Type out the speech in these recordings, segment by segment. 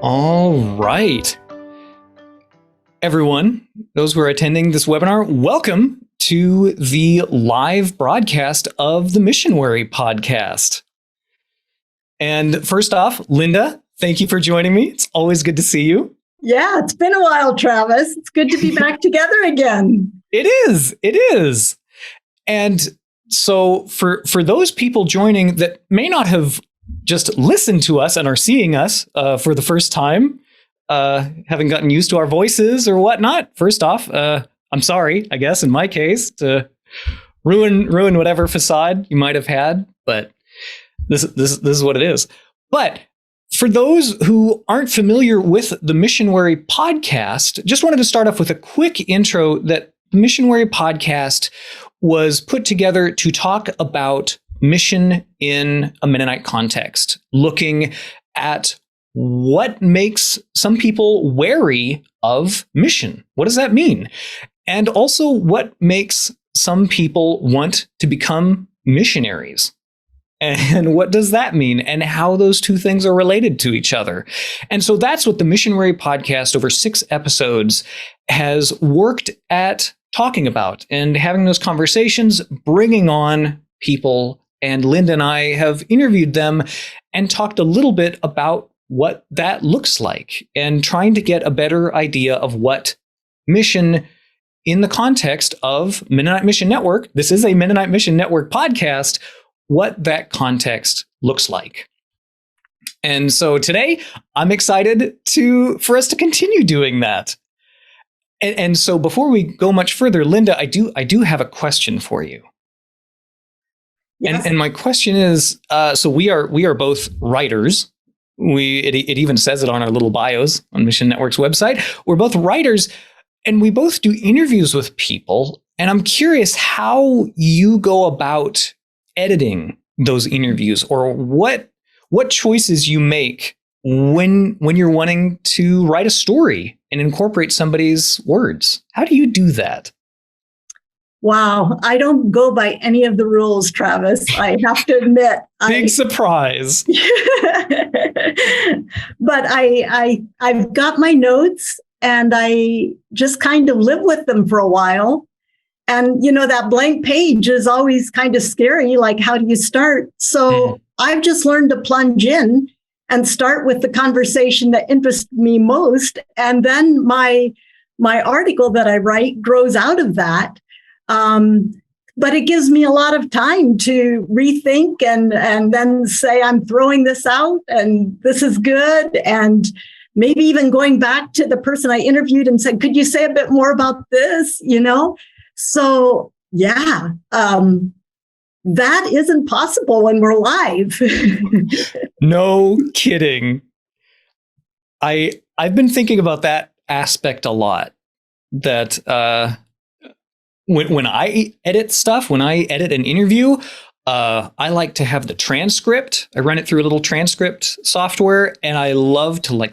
All right. Everyone, those who are attending this webinar, welcome to the live broadcast of the MissionWary podcast. And first off, Linda, thank you for joining me. It's always good to see you. Yeah, it's been a while, Travis. It's good to be back together again. It is. And so for those people joining that may not have just listened to us and are seeing us for the first time, having gotten used to our voices or whatnot, first off, I'm sorry, I guess, in my case, to ruin whatever facade you might have had, but this is what it is. But for those who aren't familiar with the MissionWary podcast, just wanted to start off with a quick intro that the MissionWary podcast was put together to talk about mission in a Mennonite context, looking at what makes some people wary of mission. What does that mean? And also what makes some people want to become missionaries? And what does that mean? And how those two things are related to each other. And so that's what the MissionWary podcast over 6 episodes has worked at talking about and having those conversations, bringing on people. And Linda and I have interviewed them and talked a little bit about what that looks like and trying to get a better idea of what mission in the context of Mennonite Mission Network, this is a Mennonite Mission Network podcast, what that context looks like. And so today I'm excited for us to continue doing that. And so before we go much further, Linda, I do have a question for you. Yes. And my question is, so we are both writers. It even says it on our little bios on Mission Network's website. We're both writers, and we both do interviews with people. And I'm curious how you go about editing those interviews, or what choices you make when you're wanting to write a story and incorporate somebody's words. How do you do that? Wow, I don't go by any of the rules, Travis. I have to admit. Big surprise. But I've got my notes and I just kind of live with them for a while. And, that blank page is always kind of scary. Like, how do you start? So I've just learned to plunge in and start with the conversation that interests me most. And then my article that I write grows out of that. But it gives me a lot of time to rethink and then say, I'm throwing this out and this is good. And maybe even going back to the person I interviewed and said, could you say a bit more about this? So yeah, that isn't possible when we're live. No kidding. I've been thinking about that aspect a lot, that, when I edit stuff, when I edit an interview, I like to have the transcript. I run it through a little transcript software, and I love to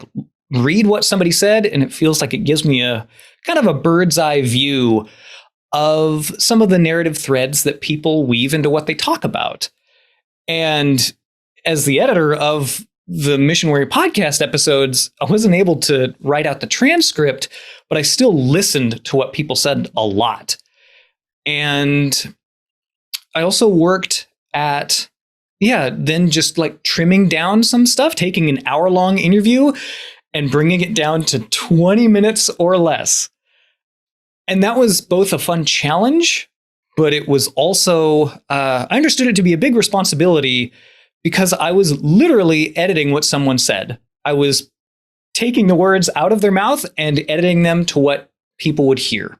read what somebody said, and it feels like it gives me a kind of a bird's eye view of some of the narrative threads that people weave into what they talk about. And as the editor of the MissionWary podcast episodes, I wasn't able to write out the transcript, but I still listened to what people said a lot. And I also worked at, then just trimming down some stuff, taking an hour-long interview and bringing it down to 20 minutes or less. And that was both a fun challenge, but it was also, I understood it to be a big responsibility because I was literally editing what someone said. I was taking the words out of their mouth and editing them to what people would hear.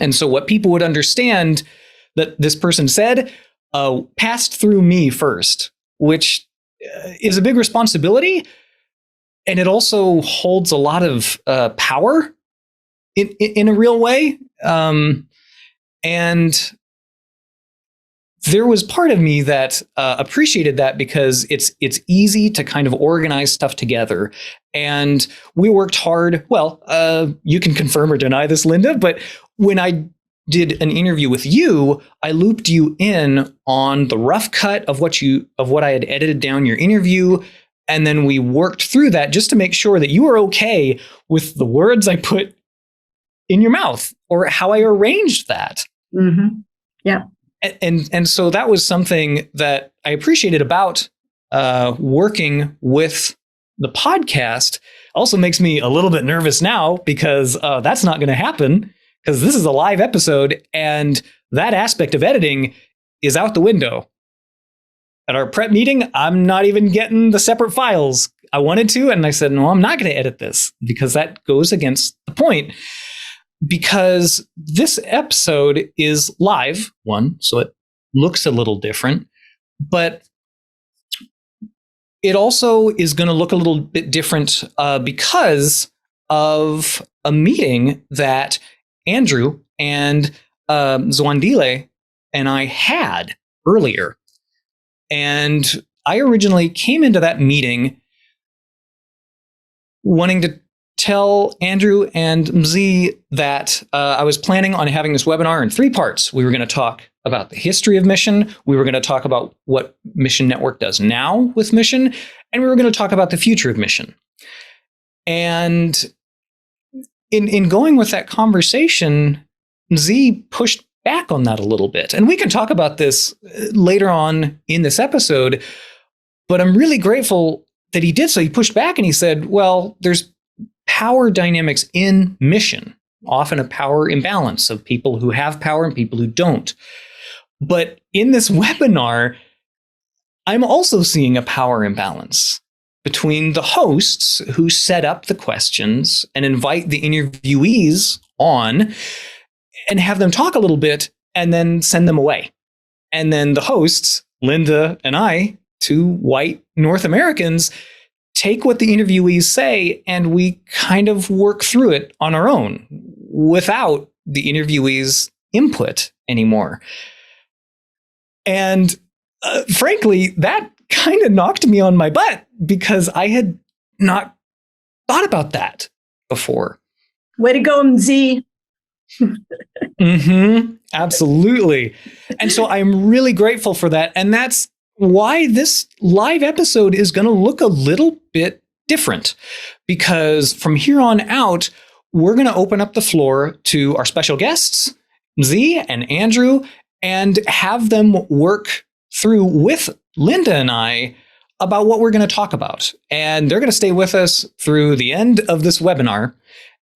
And so what people would understand that this person said passed through me first, which is a big responsibility. And it also holds a lot of power in a real way. And there was part of me that appreciated that because it's easy to kind of organize stuff together. And we worked hard. Well, you can confirm or deny this, Linda, but when I did an interview with you, I looped you in on the rough cut of what I had edited down your interview, And then we worked through that just to make sure that you were okay with the words I put in your mouth or how I arranged that. Mm-hmm. Yeah. And so that was something that I appreciated about working with the podcast. Also makes me a little bit nervous now because that's not going to happen because this is a live episode and that aspect of editing is out the window. At our prep meeting, I'm not even getting the separate files. I wanted to, and I said, no, I'm not going to edit this because that goes against the point. Because this episode is live, one, so it looks a little different, but it also is going to look a little bit different because of a meeting that Andrew and Mziwandile and I had earlier. And I originally came into that meeting wanting to tell Andrew and Mzi that I was planning on having this webinar in 3 parts. We were going to talk about the history of mission. We were going to talk about what Mission Network does now with mission. And we were going to talk about the future of mission. And in going with that conversation, Mzi pushed back on that a little bit. And we can talk about this later on in this episode, but I'm really grateful that he did so. He pushed back and he said, well, there's power dynamics in mission, often a power imbalance of people who have power and people who don't. But in this webinar, I'm also seeing a power imbalance between the hosts who set up the questions and invite the interviewees on and have them talk a little bit and then send them away. And then the hosts, Linda and I, 2 white North Americans, take what the interviewees say and we kind of work through it on our own without the interviewees' input anymore. And frankly, that kind of knocked me on my butt because I had not thought about that before. Way to go, Mzi. Absolutely. And so I'm really grateful for that. And that's why this live episode is going to look a little bit different, because from here on out, we're going to open up the floor to our special guests, Mzi and Andrew, and have them work through with Linda and I about what we're going to talk about. And they're going to stay with us through the end of this webinar.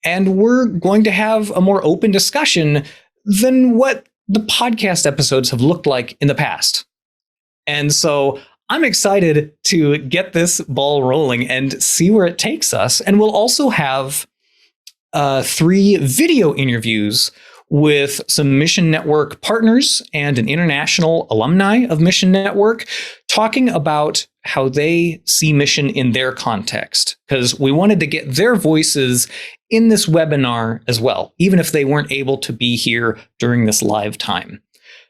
And we're going to have a more open discussion than what the podcast episodes have looked like in the past. And so I'm excited to get this ball rolling and see where it takes us. And we'll also have 3 video interviews with some Mission Network partners and an international alumni of Mission Network talking about how they see mission in their context, because we wanted to get their voices in this webinar as well, even if they weren't able to be here during this live time.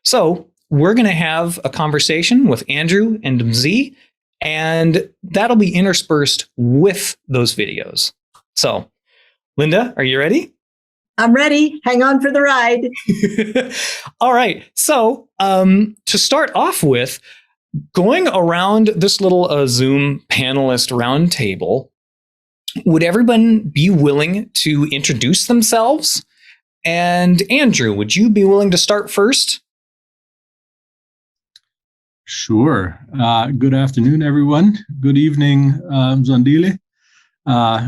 So we're going to have a conversation with Andrew and Mzi, and that'll be interspersed with those videos. So, Linda, are you ready? I'm ready. Hang on for the ride. All right. So to start off with, going around this little Zoom panelist roundtable, would everyone be willing to introduce themselves? And Andrew, would you be willing to start first? Sure. Good afternoon, everyone. Good evening, Mziwandile.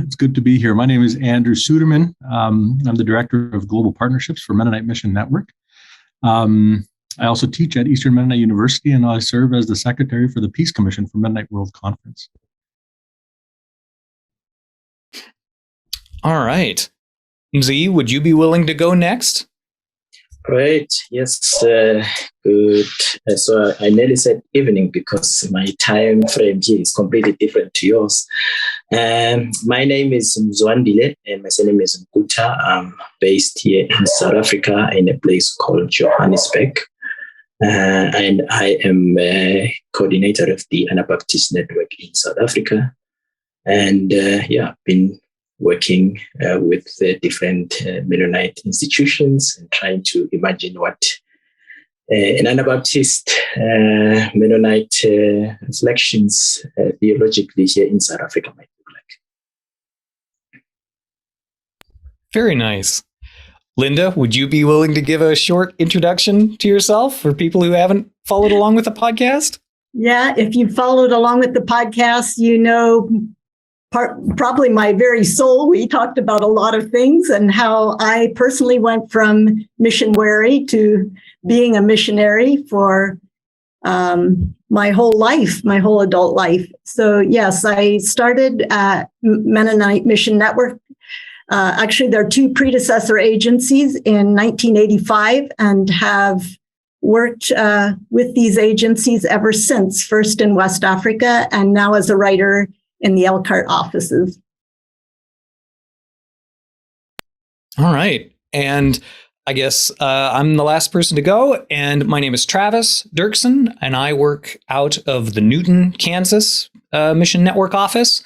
It's good to be here. My name is Andrew Suderman. I'm the Director of Global Partnerships for Mennonite Mission Network. I also teach at Eastern Mennonite University, and I serve as the Secretary for the Peace Commission for Mennonite World Conference. All right. Mzi, would you be willing to go next? Great. Yes. Good. So I nearly said evening because my time frame here is completely different to yours. My name is Mziwandile and my surname is Nkutha. I'm based here in South Africa in a place called Johannesburg. And I am a coordinator of the Anabaptist Network in South Africa. And been working with different Mennonite institutions and trying to imagine what an Anabaptist Mennonite selections theologically here in South Africa might look like. Very nice. Linda, would you be willing to give a short introduction to yourself for people who haven't followed along with the podcast? Yeah, if you followed along with the podcast, you know, probably my very soul. We talked about a lot of things and how I personally went from MissionWary to being a missionary for my whole life, my whole adult life. So yes, I started at Mennonite Mission Network. Actually, there are two predecessor agencies in 1985 and have worked with these agencies ever since, first in West Africa and now as a writer in the Elkhart offices. All right. And I guess I'm the last person to go. And my name is Travis Dirksen, and I work out of the Newton, Kansas Mission Network office.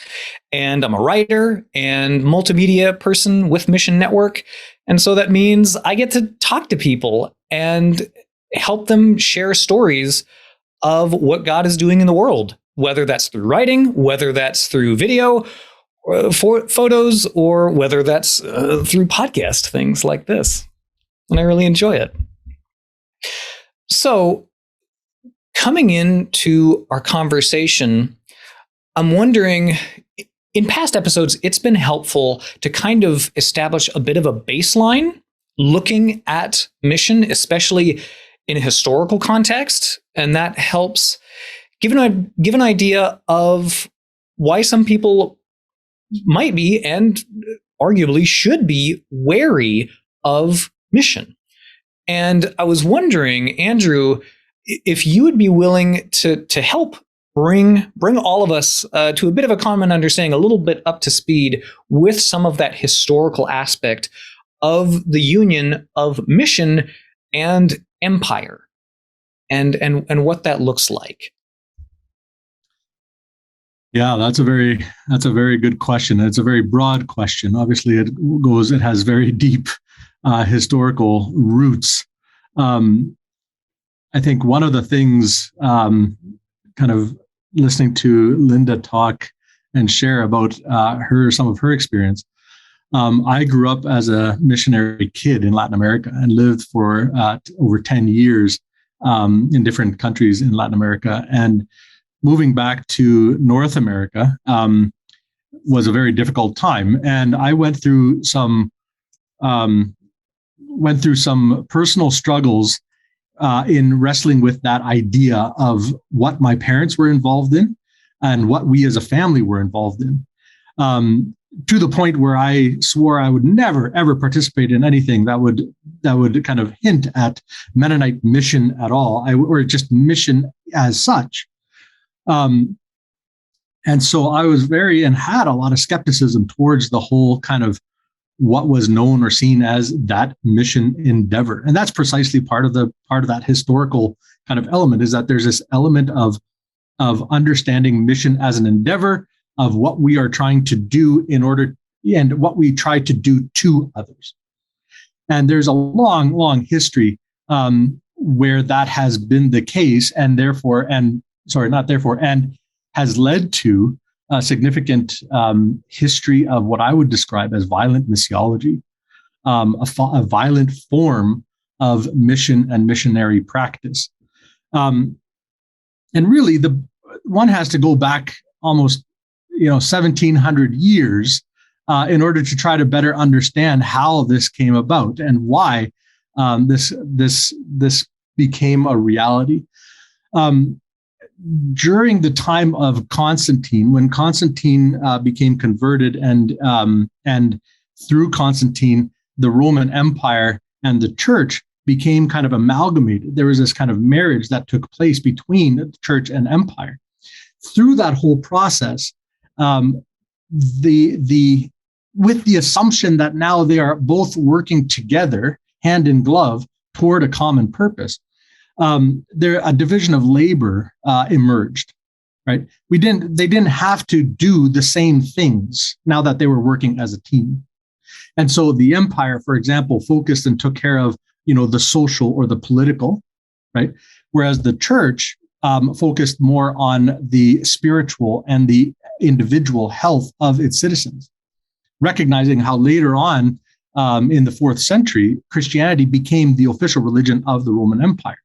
And I'm a writer and multimedia person with Mission Network. And so that means I get to talk to people and help them share stories of what God is doing in the world, whether that's through writing, whether that's through video, or photos, or whether that's through podcast things like this. And I really enjoy it. So coming into our conversation, I'm wondering, in past episodes, it's been helpful to kind of establish a bit of a baseline looking at mission, especially in a historical context. And that helps give an idea of why some people might be and arguably should be wary of mission. And I was wondering, Andrew, if you would be willing to help bring all of us to a bit of a common understanding, a little bit up to speed with some of that historical aspect of the union of mission and empire, and what that looks like. Yeah, that's a very good question. It's a very broad question. Obviously, it has very deep historical roots. I think one of the things, kind of listening to Linda talk and share about some of her experience. I grew up as a missionary kid in Latin America and lived for over 10 years in different countries in Latin America. And moving back to North America was a very difficult time. And I went through some personal struggles in wrestling with that idea of what my parents were involved in and what we as a family were involved in, to the point where I swore I would never, ever participate in anything that would kind of hint at Mennonite mission at all, or just mission as such. And so I was had a lot of skepticism towards the whole kind of what was known or seen as that mission endeavor. And that's precisely part of that historical kind of element, is that there's this element of understanding mission as an endeavor, of what we are trying to do and what we try to do to others. And there's a long, long history where that has been the case, and has led to a significant history of what I would describe as violent missiology, a violent form of mission and missionary practice. And really, one has to go back almost 1,700 years in order to try to better understand how this came about and why this became a reality. During the time of Constantine, when Constantine became converted, and through Constantine, the Roman Empire and the church became kind of amalgamated. There was this kind of marriage that took place between the church and empire. Through that whole process, with the assumption that now they are both working together, hand in glove, toward a common purpose, a division of labor emerged. Right? They didn't have to do the same things now that they were working as a team. And so the empire, for example, focused and took care of the social or the political, right? Whereas the church focused more on the spiritual and the individual health of its citizens, recognizing how later on in the 4th century, Christianity became the official religion of the Roman Empire.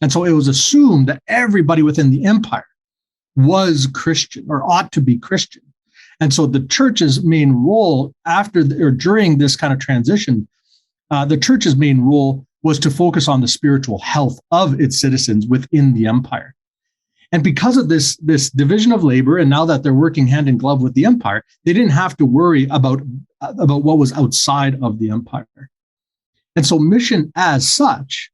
And so it was assumed that everybody within the empire was Christian or ought to be Christian. And so the church's main role during this kind of transition, the church's main role was to focus on the spiritual health of its citizens within the empire. And because of this division of labor, and now that they're working hand in glove with the empire, they didn't have to worry about what was outside of the empire. And so mission as such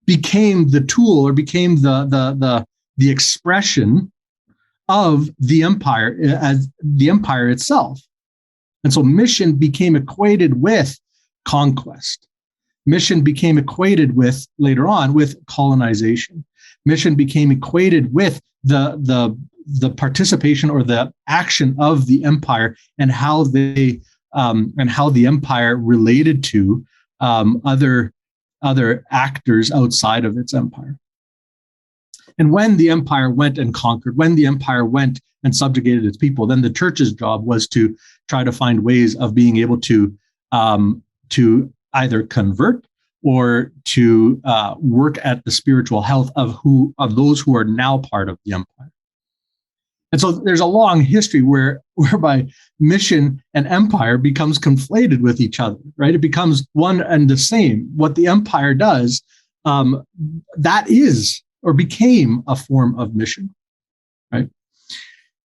became the tool, or became the expression of the empire as the empire itself. And so mission became equated with conquest. Mission became equated with, later on, with colonization. Mission became equated with the participation or the action of the empire, and how the empire related to other actors outside of its empire. And when the empire went and conquered, when the empire went and subjugated its people, then the church's job was to try to find ways of being able to either convert or to work at the spiritual health of those who are now part of the empire. And so there's a long history whereby mission and empire becomes conflated with each other, right? It becomes one and the same. What the empire does, that is or became a form of mission, right?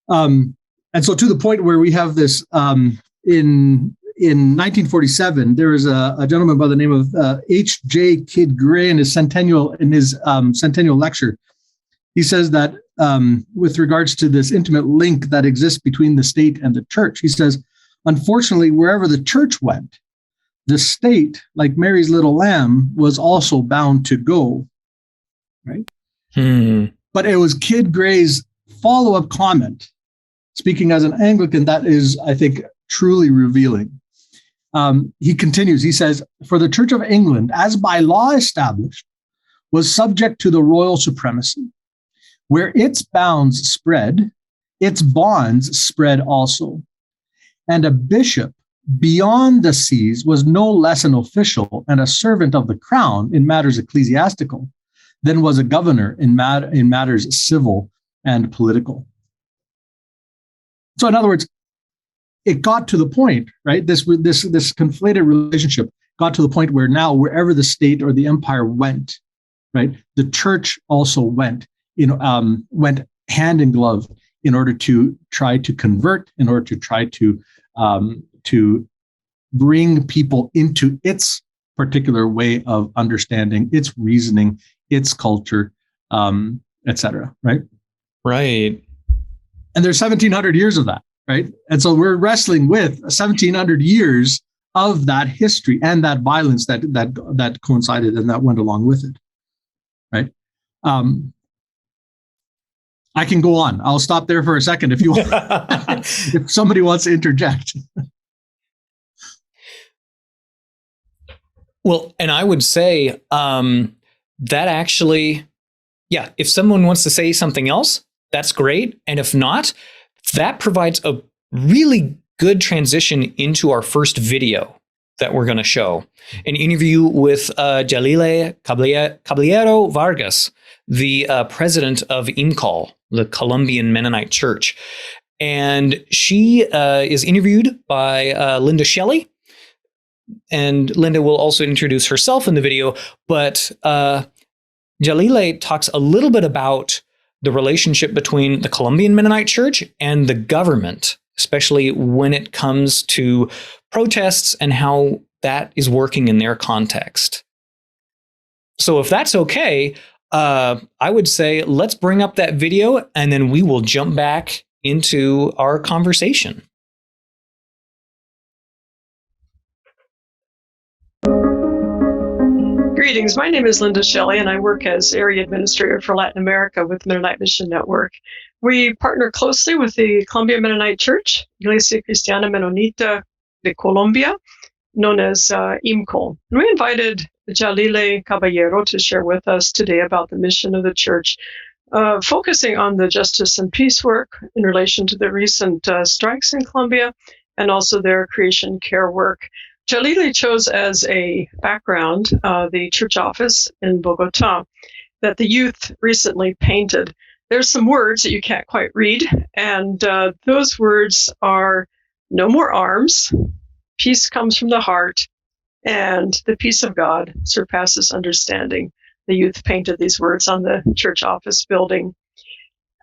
And so to the point where we have this in 1947, there was a gentleman by the name of H.J. Kidd Gray in his centennial lecture. He says that with regards to this intimate link that exists between the state and the church, he says, unfortunately, wherever the church went, the state, like Mary's little lamb, was also bound to go, right? But it was Kidd Gray's follow-up comment, speaking as an Anglican, that is, I think, truly revealing. He continues, he says, for the Church of England, as by law established, was subject to the royal supremacy. Where its bounds spread, its bonds spread also. And a bishop beyond the seas was no less an official and a servant of the crown in matters ecclesiastical than was a governor in matters civil and political. So in other words, it got to the point, right? This conflated relationship got to the point where now wherever the state or the empire went, right, the church also went hand in glove in order to try to convert, in order to try to bring people into its particular way of understanding, its reasoning, its culture, etc. Right? Right. And there's 1,700 years of that, right? And so we're wrestling with 1,700 years of that history and that violence that coincided and that went along with it, right? I can go on. I'll stop there for a second if you want. If somebody wants to interject. Well, and I would say that actually, yeah, if someone wants to say something else, that's great. And if not, that provides a really good transition into our first video that we're going to show. An interview with Yalile Caballero Vargas, the president of IMCOL, the Colombian Mennonite Church. And she is interviewed by Linda Shelley. And Linda will also introduce herself in the video. But Yalile talks a little bit about the relationship between the Colombian Mennonite Church and the government, especially when it comes to protests and how that is working in their context. So if that's okay, I would say let's bring up that video and then we will jump back into our conversation. Greetings, my name is Linda Shelley and I work as Area Administrator for Latin America with Mennonite Mission Network. We partner closely with the Colombian Mennonite Church, Iglesia, Cristiana, Menonita de Colombia, known as IMCOL. And we invited Yalile Caballero to share with us today about the mission of the church, focusing on the justice and peace work in relation to the recent strikes in Colombia and also their creation care work. Yalile chose as a background the church office in Bogota that the youth recently painted. There's some words that you can't quite read, and those words are no more arms, peace comes from the heart, and the peace of God surpasses understanding. The youth painted these words on the church office building.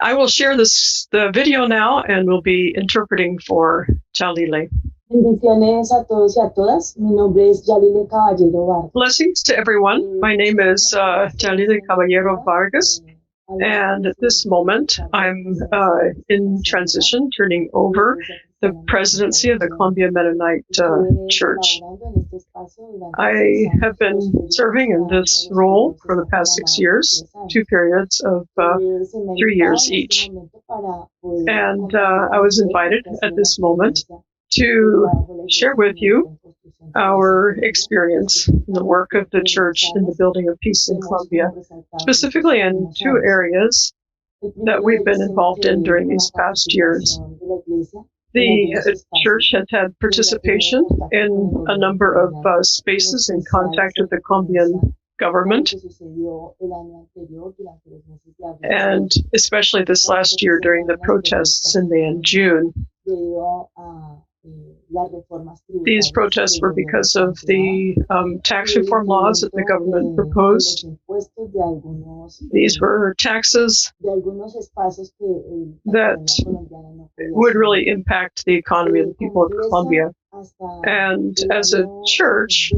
I will share the video now, and we'll be interpreting for Yalile. Bendiciones a todos y a todas. Mi nombre es Yalile Caballero Vargas. Blessings to everyone. My name is Yalile Caballero Vargas. And at this moment, I'm in transition, turning over the presidency of the Colombian Mennonite Church. I have been serving in this role for the past 6 years, 2 periods of 3 years each. And I was invited at this moment to share with you our experience in the work of the church in the building of peace in Colombia, specifically in 2 areas that we've been involved in during these past years. The church has had participation in a number of spaces in contact with the Colombian government, and especially this last year during the protests in May and June. These protests were because of the tax reform laws that the government proposed. These were taxes that would really impact the economy of the people of Colombia. And as a church,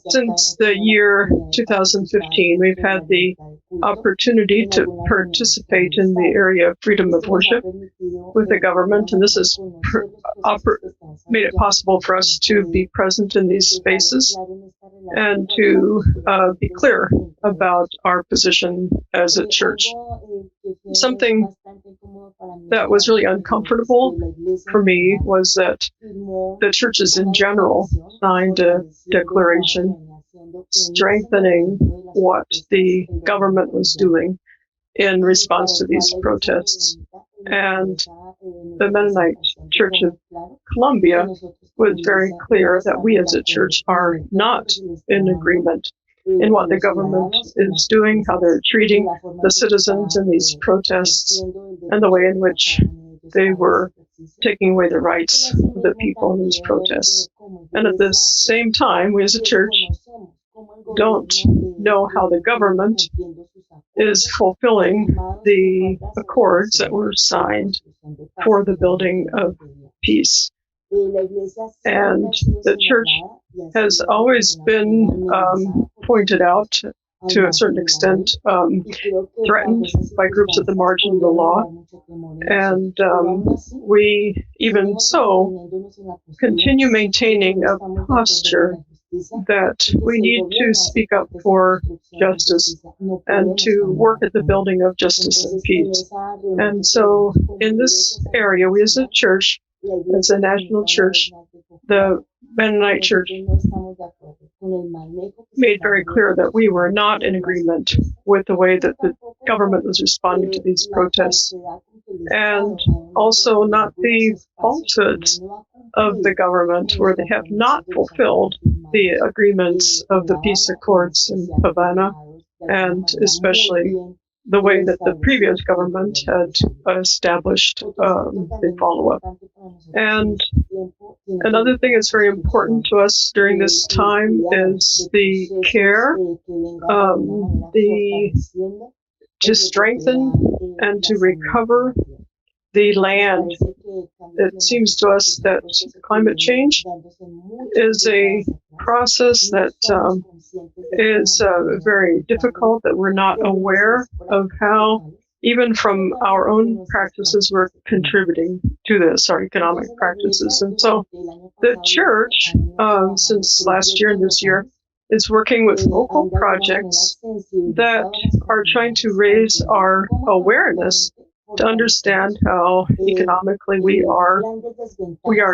since the year 2015, we've had the opportunity to participate in the area of freedom of worship with the government, and this has made it possible for us to be present in these spaces and to be clear about our position as a church. Something that was really uncomfortable for me was that the churches in general signed a declaration strengthening what the government was doing in response to these protests. And the Mennonite Church of Colombia was very clear that we as a church are not in agreement in what the government is doing, how they're treating the citizens in these protests, and the way in which they were taking away the rights of the people in these protests. And at the same time, we as a church don't know how the government is fulfilling the accords that were signed for the building of peace. And the church has always been pointed out to a certain extent, threatened by groups at the margin of the law. And we, even so, continue maintaining a posture that we need to speak up for justice and to work at the building of justice and peace. And so in this area, we as a church, as a national church, the Mennonite Church made very clear that we were not in agreement with the way that the government was responding to these protests, and also not the falsehoods of the government, where they have not fulfilled the agreements of the peace accords in Havana, and especially the way that the previous government had established the follow-up. And another thing that's very important to us during this time is the care, to strengthen and to recover the land. It seems to us that climate change is a process that is very difficult, that we're not aware of how, even from our own practices, we're contributing to this, our economic practices. And so the church, since last year and this year, is working with local projects that are trying to raise our awareness to understand how economically we are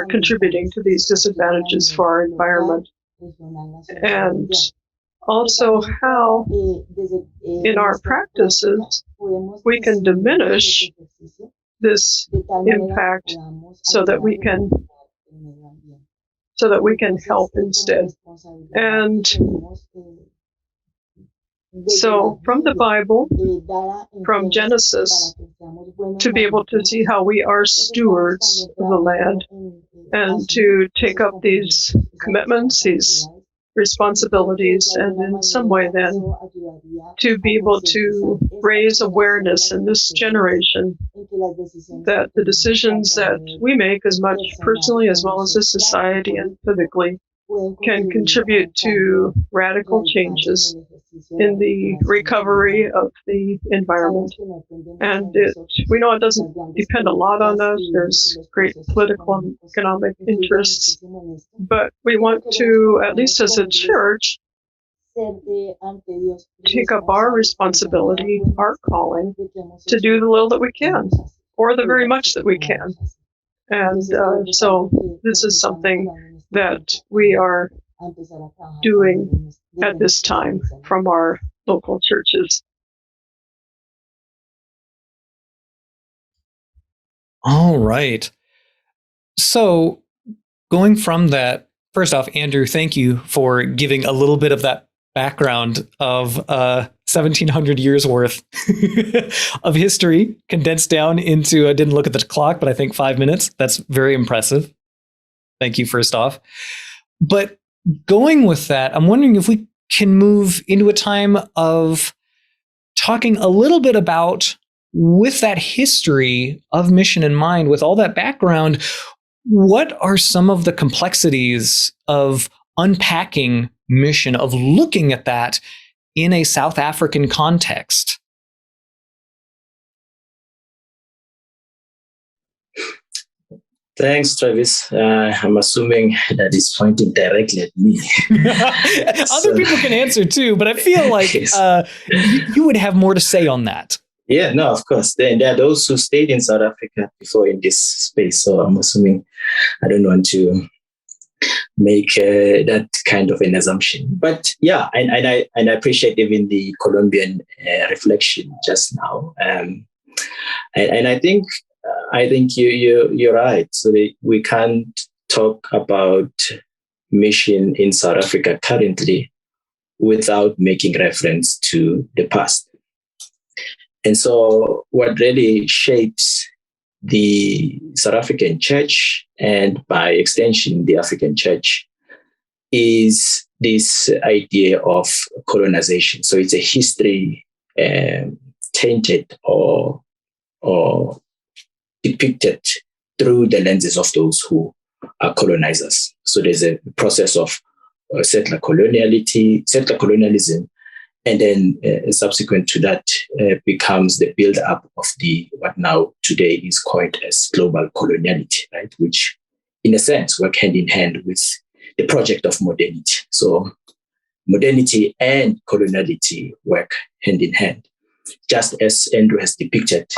contributing to these disadvantages for our environment. And also how in our practices we can diminish this impact so that we can help instead. And so from the Bible, from Genesis, to be able to see how we are stewards of the land and to take up these commitments, these responsibilities, and in some way then to be able to raise awareness in this generation that the decisions that we make, as much personally as well as as society and politically, can contribute to radical changes in the recovery of the environment. And we know it doesn't depend a lot on us. There's great political and economic interests, but we want to, at least as a church, take up our responsibility, our calling, to do the little that we can, or the very much that we can. And so this is something that we are doing at this time from our local churches. All right. So going from that, first off, Andrew, thank you for giving a little bit of that background of 1,700 years worth of history condensed down into, I didn't look at the clock, but I think 5 minutes. That's very impressive. Thank you, first off. But going with that, I'm wondering if we can move into a time of talking a little bit about, with that history of mission in mind, with all that background, what are some of the complexities of unpacking mission, of looking at that in a South African context? Thanks, Travis. I'm assuming that is pointing directly at me. Other people can answer too, but I feel like you would have more to say on that. Yeah, no, of course. There are those who stayed in South Africa before in this space. So I'm assuming I don't want to make that kind of an assumption. But yeah, and I appreciate even the Colombian reflection just now. And I think you're right. So we can't talk about mission in South Africa currently without making reference to the past. And so what really shapes the South African church, and by extension, the African church, is this idea of colonization. So it's a history tainted or depicted through the lenses of those who are colonizers. So there's a process of settler colonialism, and then subsequent to that becomes the build-up of what now today is coined as global coloniality, right? Which, in a sense, work hand in hand with the project of modernity. So modernity and coloniality work hand in hand, just as Andrew has depicted.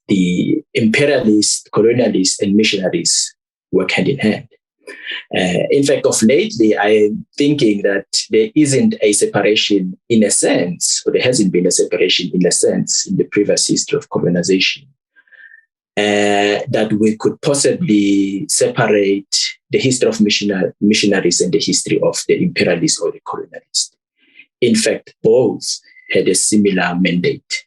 The imperialists, colonialists, and missionaries work hand in hand. In fact, of lately, I'm thinking that there isn't a separation in a sense, or there hasn't been a separation in a sense in the previous history of colonization, that we could possibly separate the history of missionaries and the history of the imperialists or the colonialists. In fact, both had a similar mandate.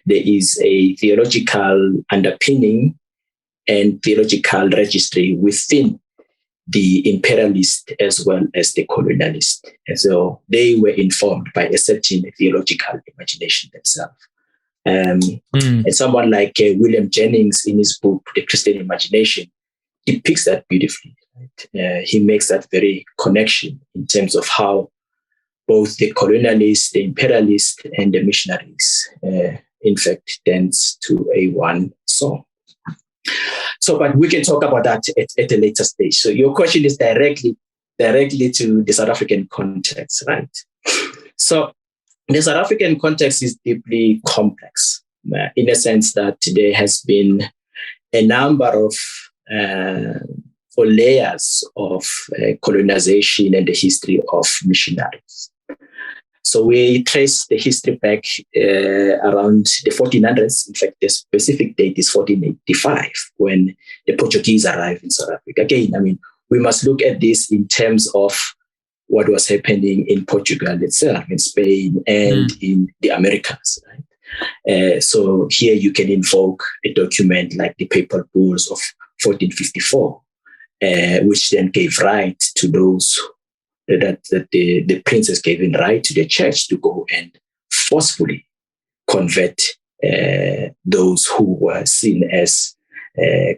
There is a theological underpinning and theological registry within the imperialist as well as the colonialist. And so they were informed by a certain theological imagination themselves. And someone like William Jennings in his book, The Christian Imagination, depicts that beautifully. Right? He makes that very connection in terms of how both the colonialists, the imperialists, and the missionaries, in fact, dance to a one song. So, but we can talk about that at a later stage. So your question is directly to the South African context, right? So the South African context is deeply complex in a sense that there has been a number of or layers of colonization and the history of missionaries. So we trace the history back around the 1400s. In fact, the specific date is 1485, when the Portuguese arrived in South Africa. Again, I mean, we must look at this in terms of what was happening in Portugal itself, in Spain, and in the Americas. Right? So here you can invoke a document like the Papal Bulls of 1454, which then gave right to those that the princess gave in right to the church to go and forcefully convert those who were seen as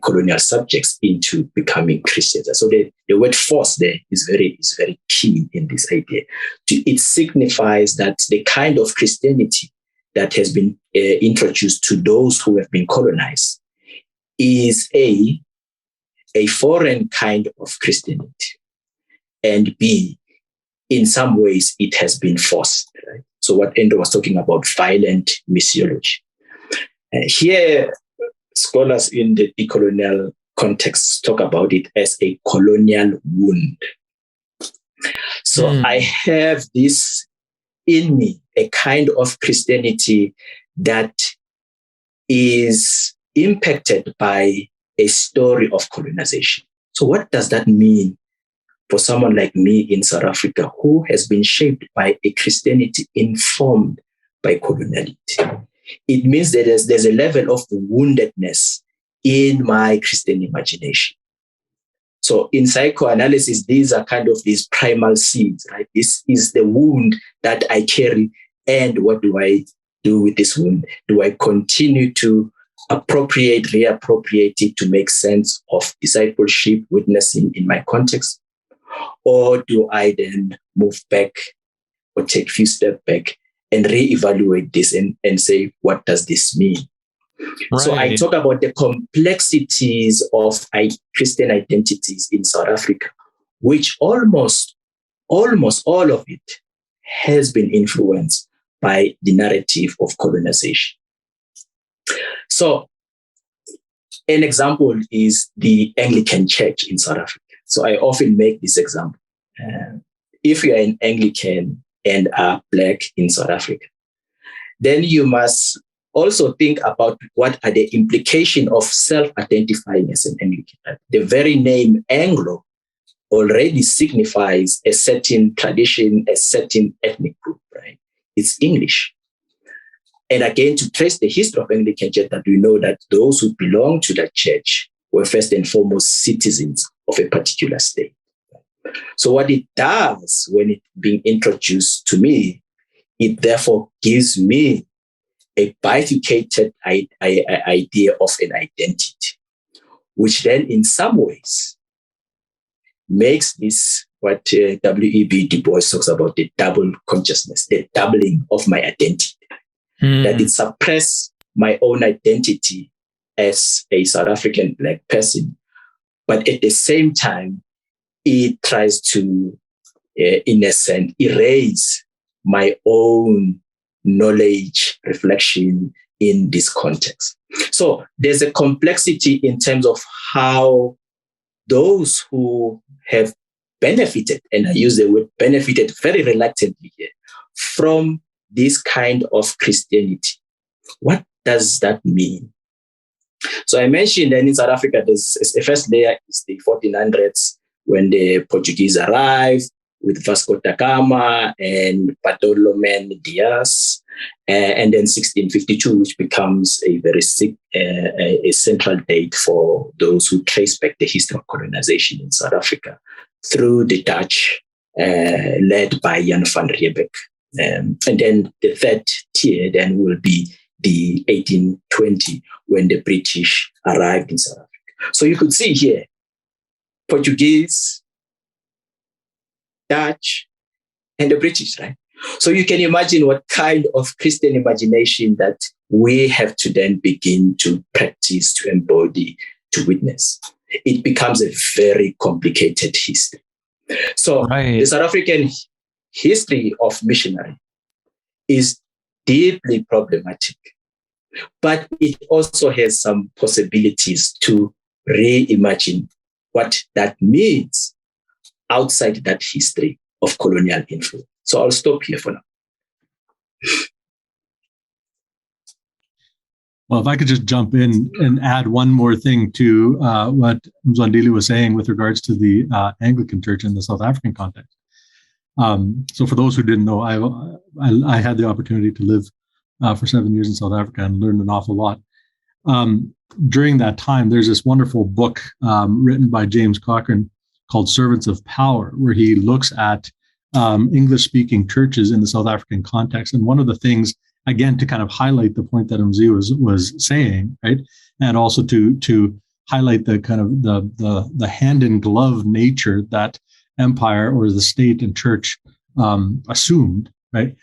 colonial subjects into becoming Christians. So the word force there is very key in this idea. It signifies that the kind of Christianity that has been introduced to those who have been colonized is a foreign kind of Christianity. And B, in some ways, it has been forced. Right? So what Andrew was talking about, violent missiology. Here, scholars in the decolonial context talk about it as a colonial wound. So I have this in me, a kind of Christianity that is impacted by a story of colonization. So what does that mean for someone like me in South Africa, who has been shaped by a Christianity informed by coloniality? It means that there's a level of woundedness in my Christian imagination. So in psychoanalysis, these are kind of these primal seeds, right? This is the wound that I carry. And what do I do with this wound? Do I continue to reappropriate it to make sense of discipleship, witnessing in my context? Or do I then move back or take a few steps back and reevaluate this and say, what does this mean? Right. So I talk about the complexities of Christian identities in South Africa, which almost all of it has been influenced by the narrative of colonization. So an example is the Anglican Church in South Africa. So I often make this example. If you are an Anglican and are Black in South Africa, then you must also think about what are the implications of self-identifying as an Anglican. The very name Anglo already signifies a certain tradition, a certain ethnic group, right? It's English. And again, to trace the history of Anglican Church, that we know that those who belong to that church were first and foremost citizens of a particular state. So what it does when it being introduced to me, it therefore gives me a bifurcated idea of an identity, which then in some ways makes this what W.E.B. Du Bois talks about, the double consciousness, the doubling of my identity, that it suppresses my own identity as a South African Black person, but at the same time, it tries to, in a sense, erase my own knowledge, reflection in this context. So there's a complexity in terms of how those who have benefited, and I use the word benefited very reluctantly here, from this kind of Christianity. What does that mean? So I mentioned that in South Africa, there's a first layer is the 1400s, when the Portuguese arrived with Vasco da Gama and Bartolomé Dias, and then 1652, which becomes a very a central date for those who trace back the history of colonization in South Africa through the Dutch, led by Jan van Riebeeck. And then the third tier then will be the 1820, when the British arrived in South Africa. So you could see here, Portuguese, Dutch, and the British, right? So you can imagine what kind of Christian imagination that we have to then begin to practice, to embody, to witness. It becomes a very complicated history. So the South African history of missionary is deeply problematic, but it also has some possibilities to reimagine what that means outside that history of colonial influence. So I'll stop here for now. Well, if I could just jump in and add one more thing to what Mziwandile was saying with regards to the Anglican Church in the South African context. So for those who didn't know, I had the opportunity to live for 7 years in South Africa and learned an awful lot. During that time, there's this wonderful book written by James Cochrane called Servants of Power, where he looks at English-speaking churches in the South African context. And one of the things, again, to kind of highlight the point that Mzi was saying, right, and also to highlight the kind of the hand-in-glove nature that empire or the state and church assumed, right?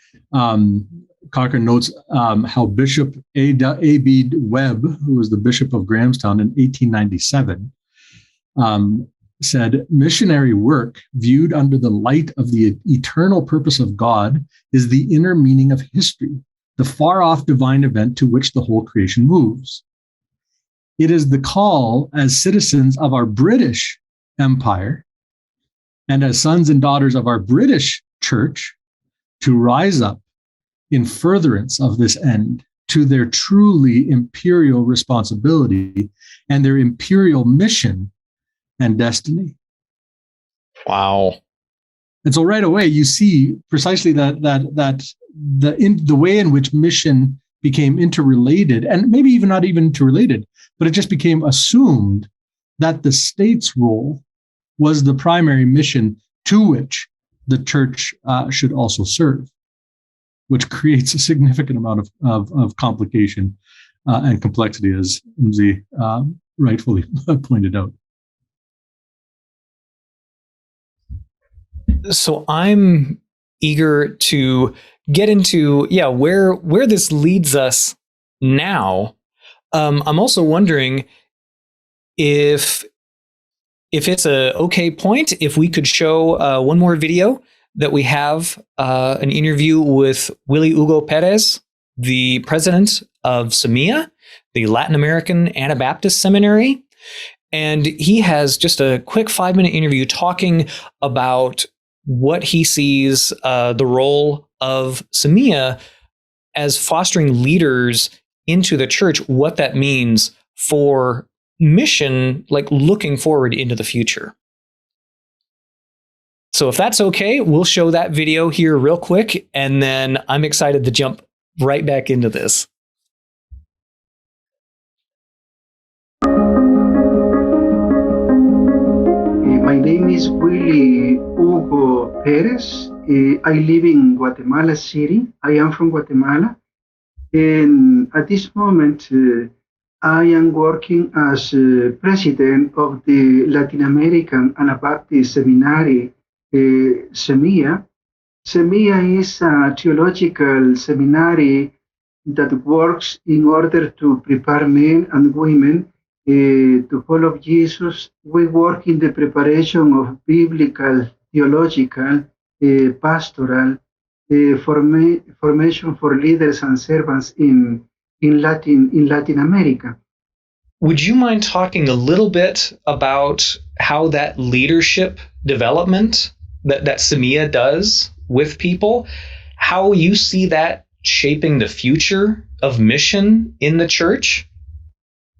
Cochrane notes how Bishop A.B. Webb, who was the Bishop of Grahamstown in 1897, said, missionary work viewed under the light of the eternal purpose of God is the inner meaning of history, the far-off divine event to which the whole creation moves. It is the call as citizens of our British Empire and as sons and daughters of our British Church to rise up in furtherance of this end to their truly imperial responsibility and their imperial mission and destiny. Wow. And so right away, you see precisely that the way in which mission became interrelated, and maybe even not even interrelated, but it just became assumed that the state's role was the primary mission to which the church should also serve, which creates a significant amount of complication and complexity, as Mzi rightfully pointed out. So I'm eager to get into, where this leads us now. I'm also wondering if it's a okay point, if we could show one more video that we have, an interview with Willi Hugo Pérez, the president of SEMILLA, the Latin American Anabaptist Seminary. And he has just a quick 5-minute interview talking about what he sees the role of SEMILLA as fostering leaders into the church, what that means for mission, like looking forward into the future. So if that's okay, we'll show that video here real quick, and then I'm excited to jump right back into this. My name is Willi Hugo Pérez. I live in Guatemala City. I am from Guatemala. And at this moment, I am working as president of the Latin American Anabaptist Seminary, SEMILLA. SEMILLA is a theological seminary that works in order to prepare men and women to follow Jesus. We work in the preparation of biblical, theological, pastoral formation for leaders and servants in Latin America. Would you mind talking a little bit about how that leadership development that SEMILLA does with people, how you see that shaping the future of mission in the church?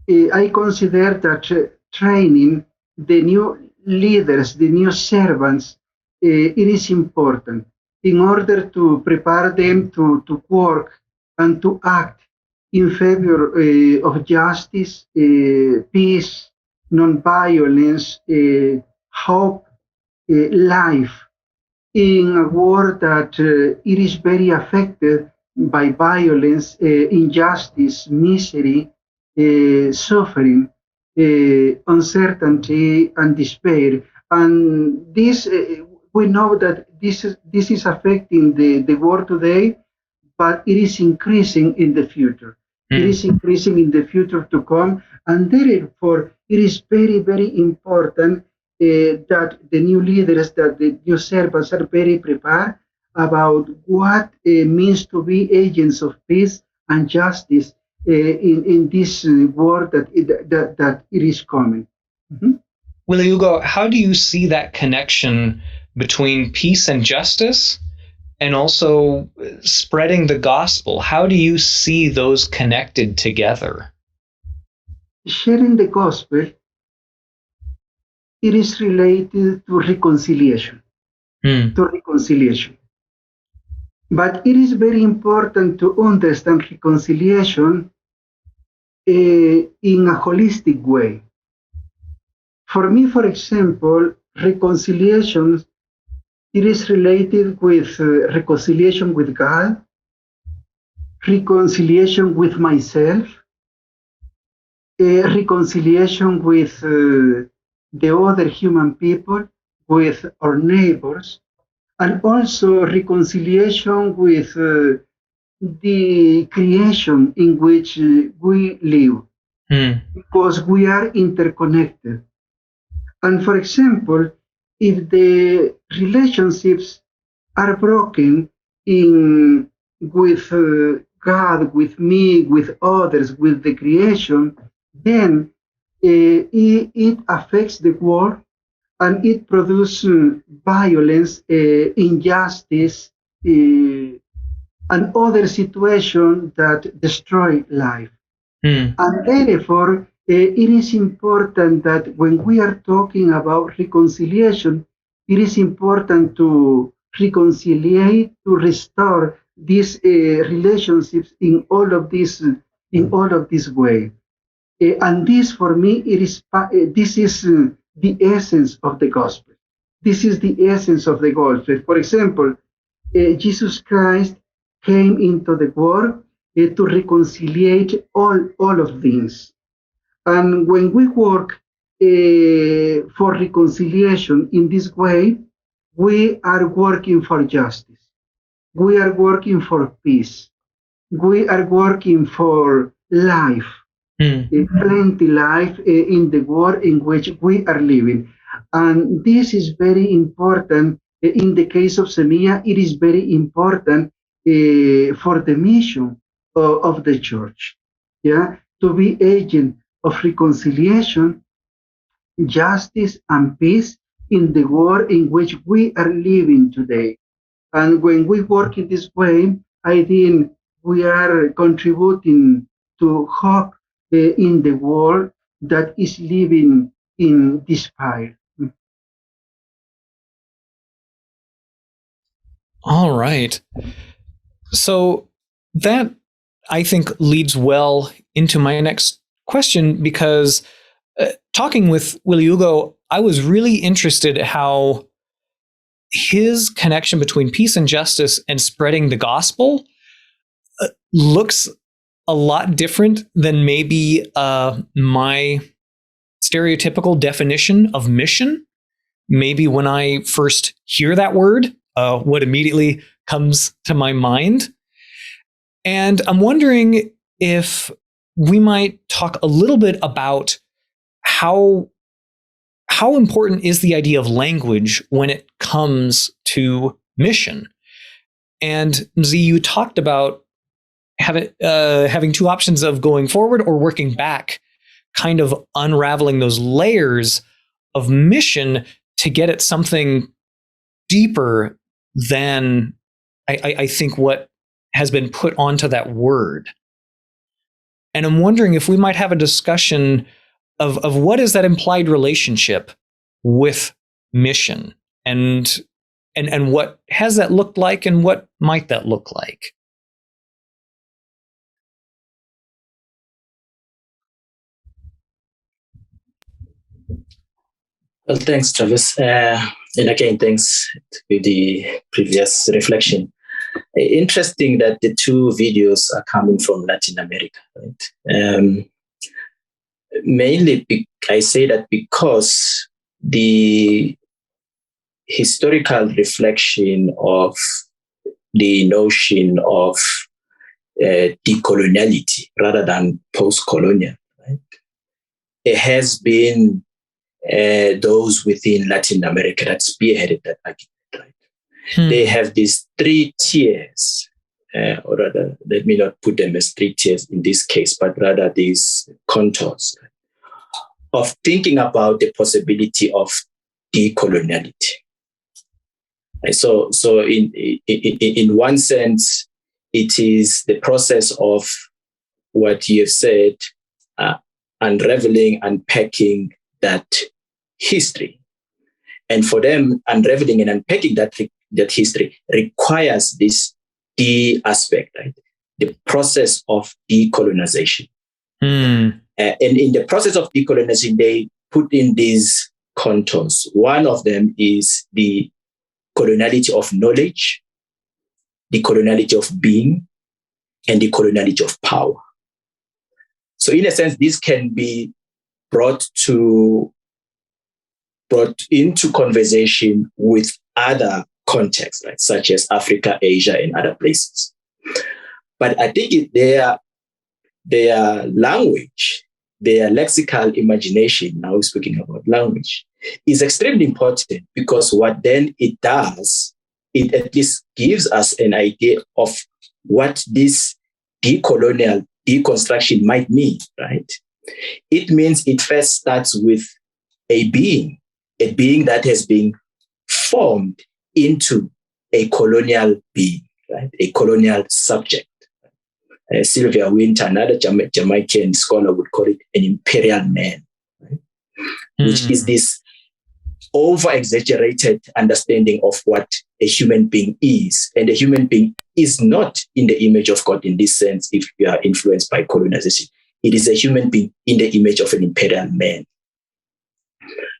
I consider that training the new leaders, the new servants, it is important in order to prepare them to work and to act in favor of justice, peace, non-violence, hope, life, in a world that it is very affected by violence, injustice, misery, suffering, uncertainty, and despair. And this, we know that this is affecting the world today, but it is increasing in the future. It is increasing in the future to come, and therefore it is very, very important that the new leaders, that the new servants are very prepared about what it means to be agents of peace and justice in this world that it is coming. Mm-hmm. Willi Hugo, how do you see that connection between peace and justice and also spreading the gospel? How do you see those connected together? Sharing the gospel, it is related to reconciliation. To reconciliation. But it is very important to understand reconciliation in a holistic way. For me, for example, reconciliation, it is related with reconciliation with God, reconciliation with myself, reconciliation with the other human people, with our neighbors, and also reconciliation with the creation in which we live, because we are interconnected. And for example, if the relationships are broken with God, with me, with others, with the creation, then it affects the world, and it produces violence, injustice, and other situations that destroy life. And therefore, it is important that when we are talking about reconciliation, it is important to reconcile, to restore these relationships in all of this way. And this, for me, this is the essence of the gospel. This is the essence of the gospel. For example, Jesus Christ came into the world to reconcile all of things. And when we work for reconciliation in this way, we are working for justice. We are working for peace. We are working for life. Plenty life in the world in which we are living. And this is very important. In the case of SEMILLA, it is very important for the mission of the church, to be agent of reconciliation, justice, and peace in the world in which we are living today. And when we work in this way, I think we are contributing to hope in the world that is living in despair. All right. So that, I think, leads well into my next question, because talking with Willi Hugo, I was really interested how his connection between peace and justice and spreading the gospel looks a lot different than maybe my stereotypical definition of mission. Maybe when I first hear that word, what immediately comes to my mind. And I'm wondering if we might talk a little bit about how important is the idea of language when it comes to mission. And Mzi, you talked about having two options of going forward or working back, kind of unraveling those layers of mission to get at something deeper than I think what has been put onto that word. And I'm wondering if we might have a discussion of what is that implied relationship with mission, and what has that looked like, and what might that look like? Well, thanks, Travis. And again, thanks to the previous reflection. Interesting that the two videos are coming from Latin America, right? Mainly, I say that because the historical reflection of the notion of decoloniality rather than post-colonial, right? It has been those within Latin America that spearheaded that argument, right? They have these three tiers, or rather, let me not put them as three tiers in this case, but rather these contours of thinking about the possibility of decoloniality. So in one sense, it is the process of what you have said, unraveling, unpacking that history. And for them, unraveling and unpacking that history requires this D aspect, right? The process of decolonization. And in the process of decolonization, they put in these contours. One of them is the coloniality of knowledge, the coloniality of being, and the coloniality of power. So in a sense, this can be brought into conversation with other contexts, right, such as Africa, Asia, and other places. But I think their language, their lexical imagination, now we're speaking about language, is extremely important, because what then it does, it at least gives us an idea of what this decolonial deconstruction might mean, right? It means it first starts with a being that has been formed into a colonial being, right? A colonial subject. Sylvia Winter, another Jamaican scholar, would call it an imperial man, right? Which is this over-exaggerated understanding of what a human being is. And a human being is not in the image of God in this sense, if you are influenced by colonization. It is a human being in the image of an imperial man,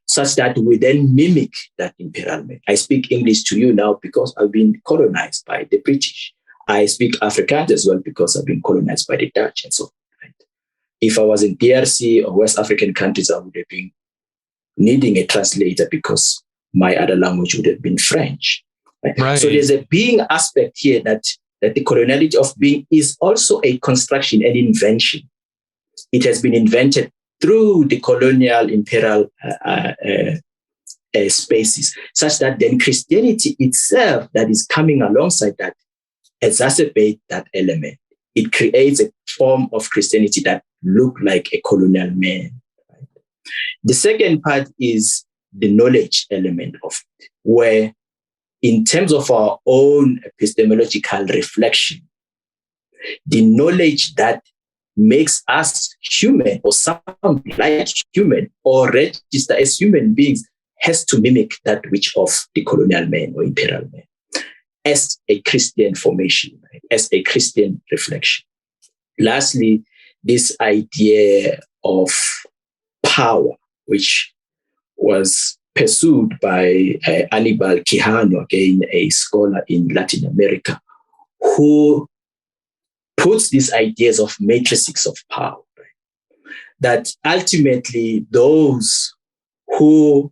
such that we then mimic that imperial man. I speak English to you now because I've been colonized by the British. I speak Afrikaans as well because I've been colonized by the Dutch and so on. Right? If I was in DRC or West African countries, I would have been needing a translator because my other language would have been French. Right? Right. So there's a being aspect here that the coloniality of being is also a construction, an invention. It has been invented through the colonial imperial spaces, such that then Christianity itself that is coming alongside that exacerbate that element. It creates a form of Christianity that look like a colonial man. Right? The second part is the knowledge element of it, where in terms of our own epistemological reflection, the knowledge that makes us human or sound like human or register as human beings has to mimic that which of the colonial man or imperial man, as a Christian formation, right? As a Christian reflection. Lastly, this idea of power, which was pursued by Aníbal Quijano, again, a scholar in Latin America, who puts these ideas of matrices of power, right? That ultimately those who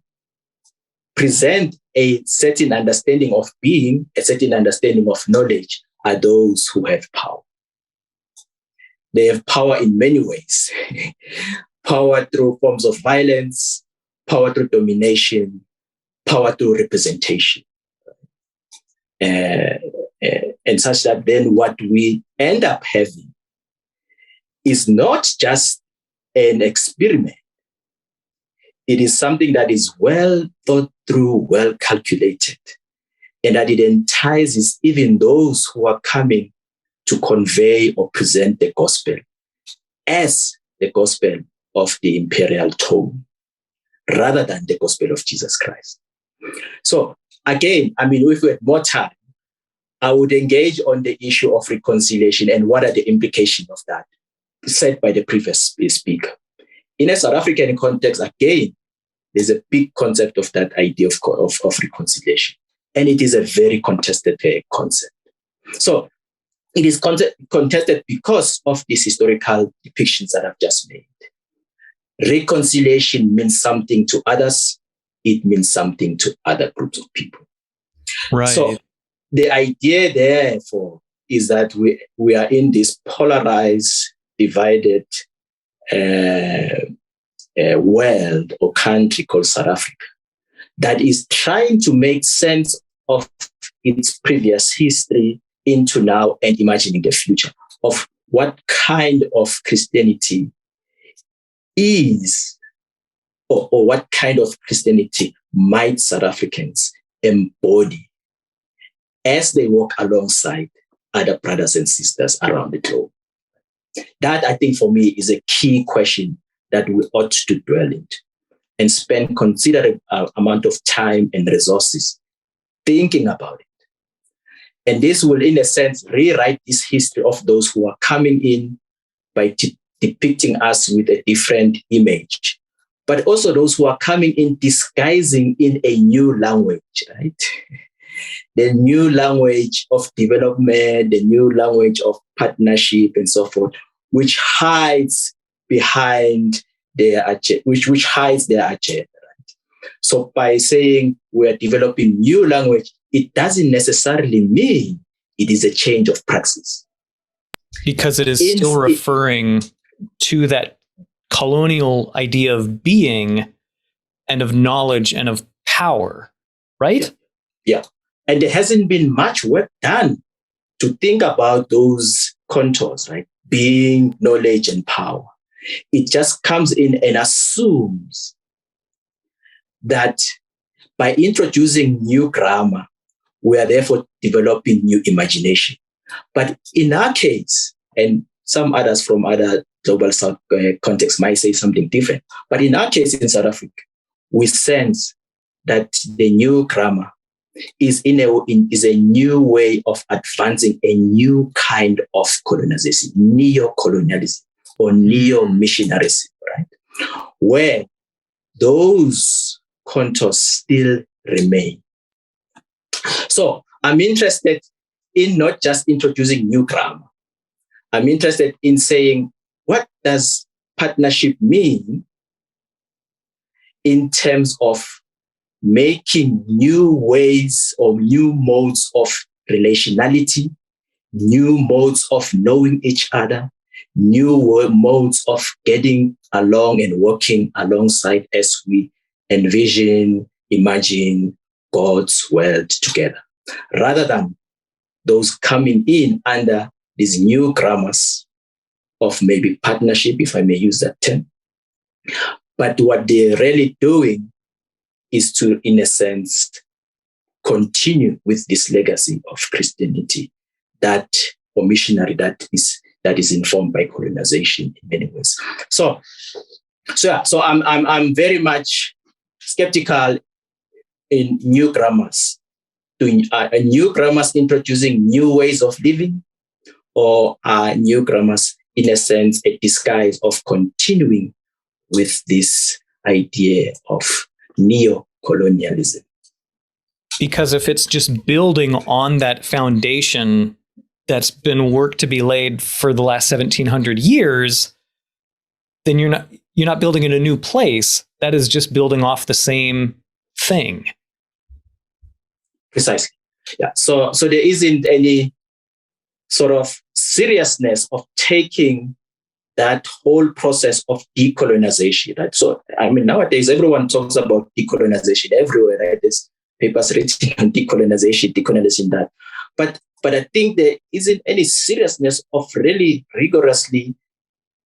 present a certain understanding of being, a certain understanding of knowledge, are those who have power. They have power in many ways. Power through forms of violence, power through domination, power through representation. And such that then what we end up having is not just an experiment. It is something that is well thought through, well calculated, and that it entices even those who are coming to convey or present the gospel as the gospel of the imperial tone, rather than the gospel of Jesus Christ. So again, if we had more time, I would engage on the issue of reconciliation and what are the implications of that, said by the previous speaker. In a South African context, again, there's a big concept of that idea of reconciliation. And it is a very contested concept. So it is contested because of these historical depictions that I've just made. Reconciliation means something to others. It means something to other groups of people. Right. So the idea, therefore, is that we are in this polarized, divided world or country called South Africa that is trying to make sense of its previous history into now and imagining the future of what kind of Christianity is or what kind of Christianity might South Africans embody as they walk alongside other brothers and sisters around the globe? That, I think, for me, is a key question that we ought to dwell in and spend considerable amount of time and resources thinking about it. And this will, in a sense, rewrite this history of those who are coming in by depicting us with a different image, but also those who are coming in disguising in a new language, right? The new language of development, the new language of partnership and so forth, which hides behind their agenda, which hides their agenda. Right? So by saying we're developing new language, it doesn't necessarily mean it is a change of praxis. Because it is still referring to that colonial idea of being and of knowledge and of power, right? Yeah. And there hasn't been much work done to think about those contours, right? Being, knowledge, and power. It just comes in and assumes that by introducing new grammar, we are therefore developing new imagination. But in our case, and some others from other global South contexts might say something different, but in our case in South Africa, we sense that the new grammar is a new way of advancing a new kind of colonization, neo-colonialism or neo-missionarism, right? Where those contours still remain. So I'm interested in not just introducing new grammar. I'm interested in saying, what does partnership mean in terms of making new ways or new modes of relationality, new modes of knowing each other, new modes of getting along and working alongside as we envision, imagine God's world together, rather than those coming in under these new grammars of maybe partnership, if I may use that term. But what they're really doing is to, in a sense, continue with this legacy of Christianity that, or missionary that is informed by colonization in many ways. So I'm very much skeptical in new grammars, doing new grammars introducing new ways of living, or new grammars, in a sense, a disguise of continuing with this idea of neo-colonialism. Because if it's just building on that foundation that's been work to be laid for the last 1700 years, then you're not building in a new place. That is just building off the same thing. Precisely. Yeah. So there isn't any sort of seriousness of taking that whole process of decolonization, right? So, I mean, nowadays, everyone talks about decolonization everywhere, right? There's papers written on decolonization that. But I think there isn't any seriousness of really rigorously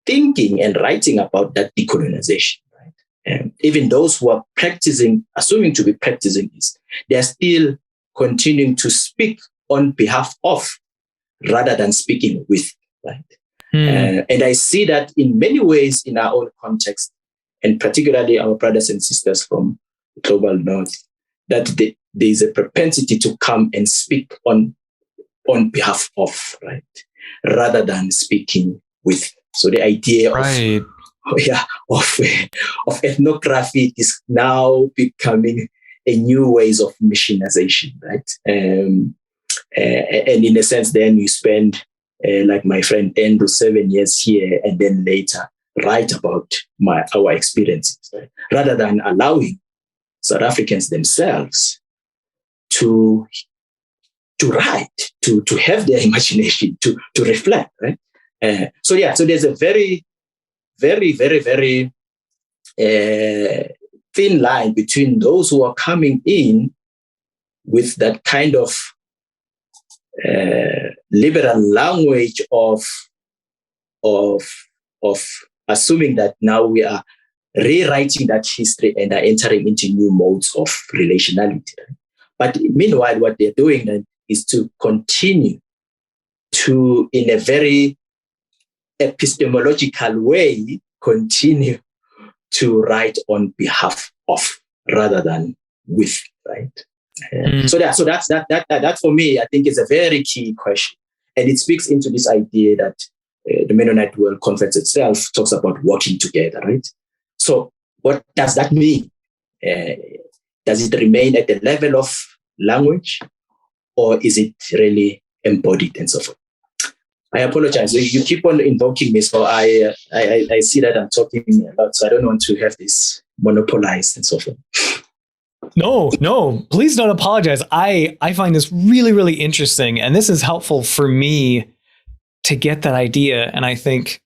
thinking and writing about that decolonization, right? And even those who are practicing, assuming to be practicing this, they're still continuing to speak on behalf of rather than speaking with, right? And I see that in many ways in our own context, and particularly our brothers and sisters from the global north, that there is a propensity to come and speak on behalf of, right, rather than speaking with. So the idea of ethnography is now becoming a new ways of missionization, right? And in a sense, then you spend, like my friend Andrew, 7 years here, and then later write about our experiences, right? Rather than allowing South Africans themselves to write, to have their imagination, to reflect, right? So there's a very, very, very, very thin line between those who are coming in with that kind of liberal language of assuming that now we are rewriting that history and are entering into new modes of relationality. Right? But meanwhile, what they're doing then is to continue to, in a very epistemological way, continue to write on behalf of rather than with, right? So that for me, I think is a very key question. And it speaks into this idea that the Mennonite World Conference itself talks about working together, right? So what does that mean? Does it remain at the level of language, or is it really embodied and so forth? I apologize. You keep on invoking me, so I see that I'm talking a lot, so I don't want to have this monopolized and so forth. No, please don't apologize. I find this really, really interesting, and this is helpful for me to get that idea. And I think,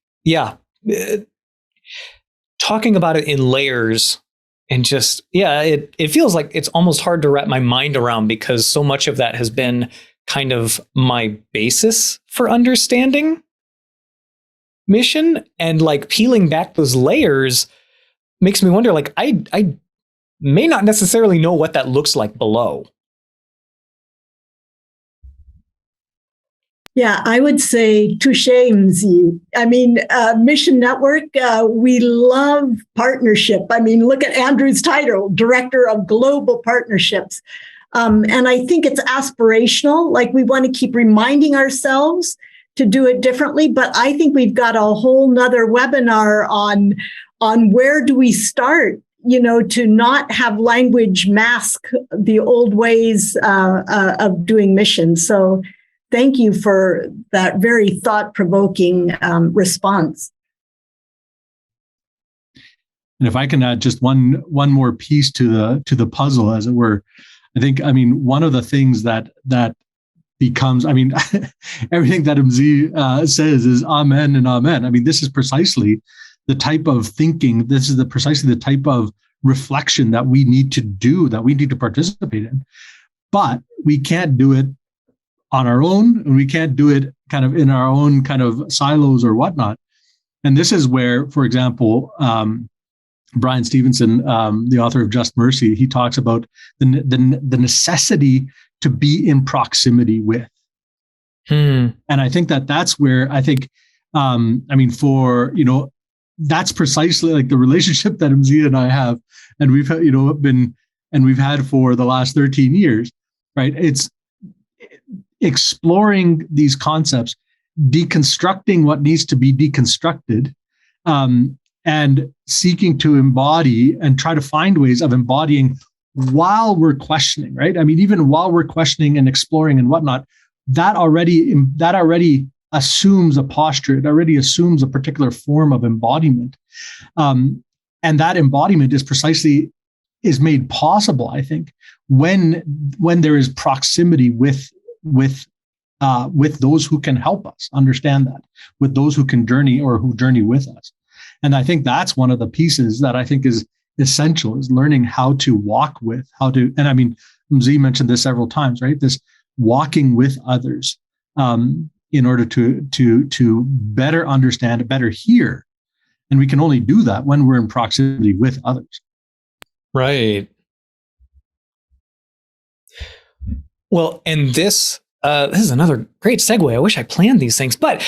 talking about it in layers and just, it feels like it's almost hard to wrap my mind around, because so much of that has been kind of my basis for understanding mission, and like peeling back those layers makes me wonder, like, I may not necessarily know what that looks like below. Yeah, I would say touche, Mzi. I mean, Mission Network, we love partnership. I mean, look at Andrew's title, Director of Global Partnerships. And I think it's aspirational. Like, we want to keep reminding ourselves to do it differently. But I think we've got a whole nother webinar on where do we start, to not have language mask the old ways of doing mission. So thank you for that very thought-provoking response. And if I can add just one more piece to the puzzle, as it were, one of the things that becomes, everything that Mzi says is amen and amen. This is precisely the type of thinking, this is precisely the type of reflection that we need to do, that we need to participate in. But we can't do it on our own, and we can't do it kind of in our own kind of silos or whatnot. And this is where, for example, Brian Stevenson, the author of Just Mercy, he talks about the necessity to be in proximity with. And I think that's where that's precisely like the relationship that Mzi and I have, and we've had for the last 13 years, right? It's exploring these concepts, deconstructing what needs to be deconstructed, and seeking to embody and try to find ways of embodying while we're questioning, right? Even while we're questioning and exploring and whatnot, that already assumes a posture. It already assumes a particular form of embodiment. And that embodiment is made possible, I think, when there is proximity with those who can help us understand that, with those who can journey or who journey with us. And I think that's one of the pieces that I think is essential, is learning how to walk with, Mzi mentioned this several times, right? This walking with others, in order to better understand, better hear. And we can only do that when we're in proximity with others. Right. Well, and this is another great segue. I wish I planned these things, but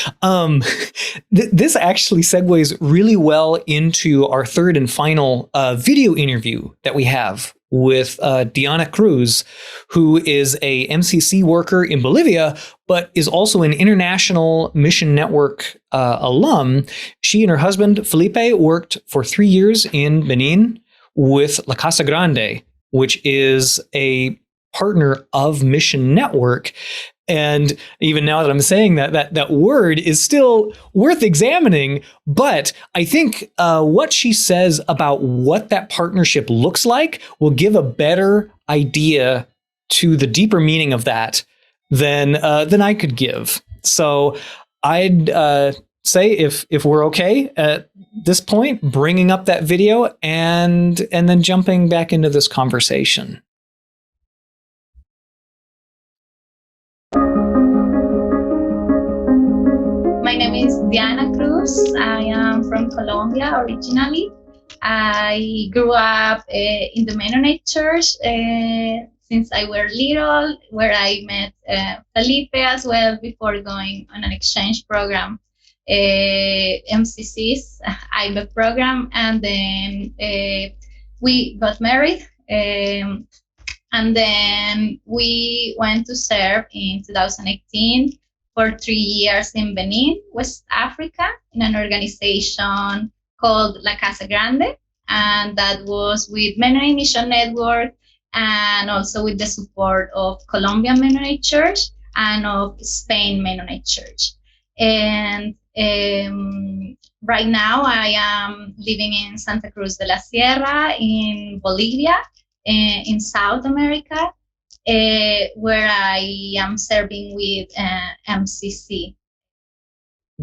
this actually segues really well into our third and final video interview that we have with Diana Cruz, who is a MCC worker in Bolivia, but is also an International Mission Network alum. She and her husband, Felipe, worked for 3 years in Benin with La Casa Grande, which is a partner of Mission Network. And even now that I'm saying that word is still worth examining, but I think what she says about what that partnership looks like will give a better idea to the deeper meaning of that than I could give. So I'd say if we're okay at this point, bringing up that video and then jumping back into this conversation. My name is Diana Cruz. I am from Colombia originally. I grew up in the Mennonite Church since I were little, where I met Felipe as well before going on an exchange program, MCC's IBE program, and then we got married. And then we went to serve in 2018 for 3 years in Benin, West Africa, in an organization called La Casa Grande. And that was with Mennonite Mission Network and also with the support of Colombian Mennonite Church and of Spain Mennonite Church. And right now I am living in Santa Cruz de la Sierra in Bolivia, in South America, where I am serving with MCC.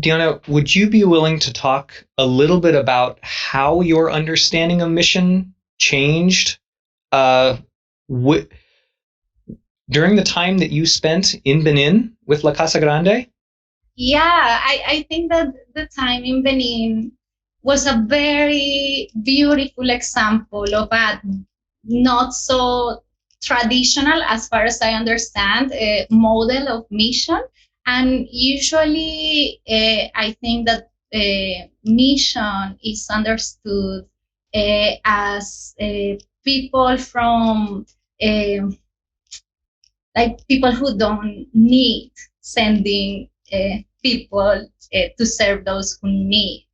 Diana, would you be willing to talk a little bit about how your understanding of mission changed during the time that you spent in Benin with La Casa Grande? Yeah, I think that the time in Benin was a very beautiful example of a not so traditional, as far as I understand, model of mission. And usually I think that mission is understood as people from like people who don't need sending people to serve those who need.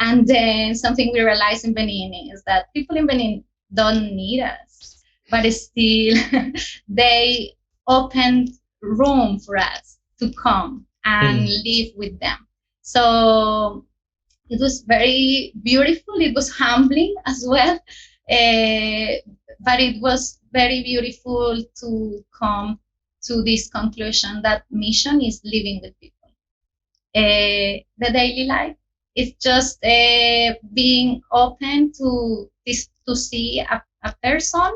And then something we realized in Benin is that people in Benin don't need us, but still they opened room for us to come and live with them. So it was very beautiful. It was humbling as well, but it was very beautiful to come to this conclusion that mission is living with people. The daily life is just being open to this, to see a person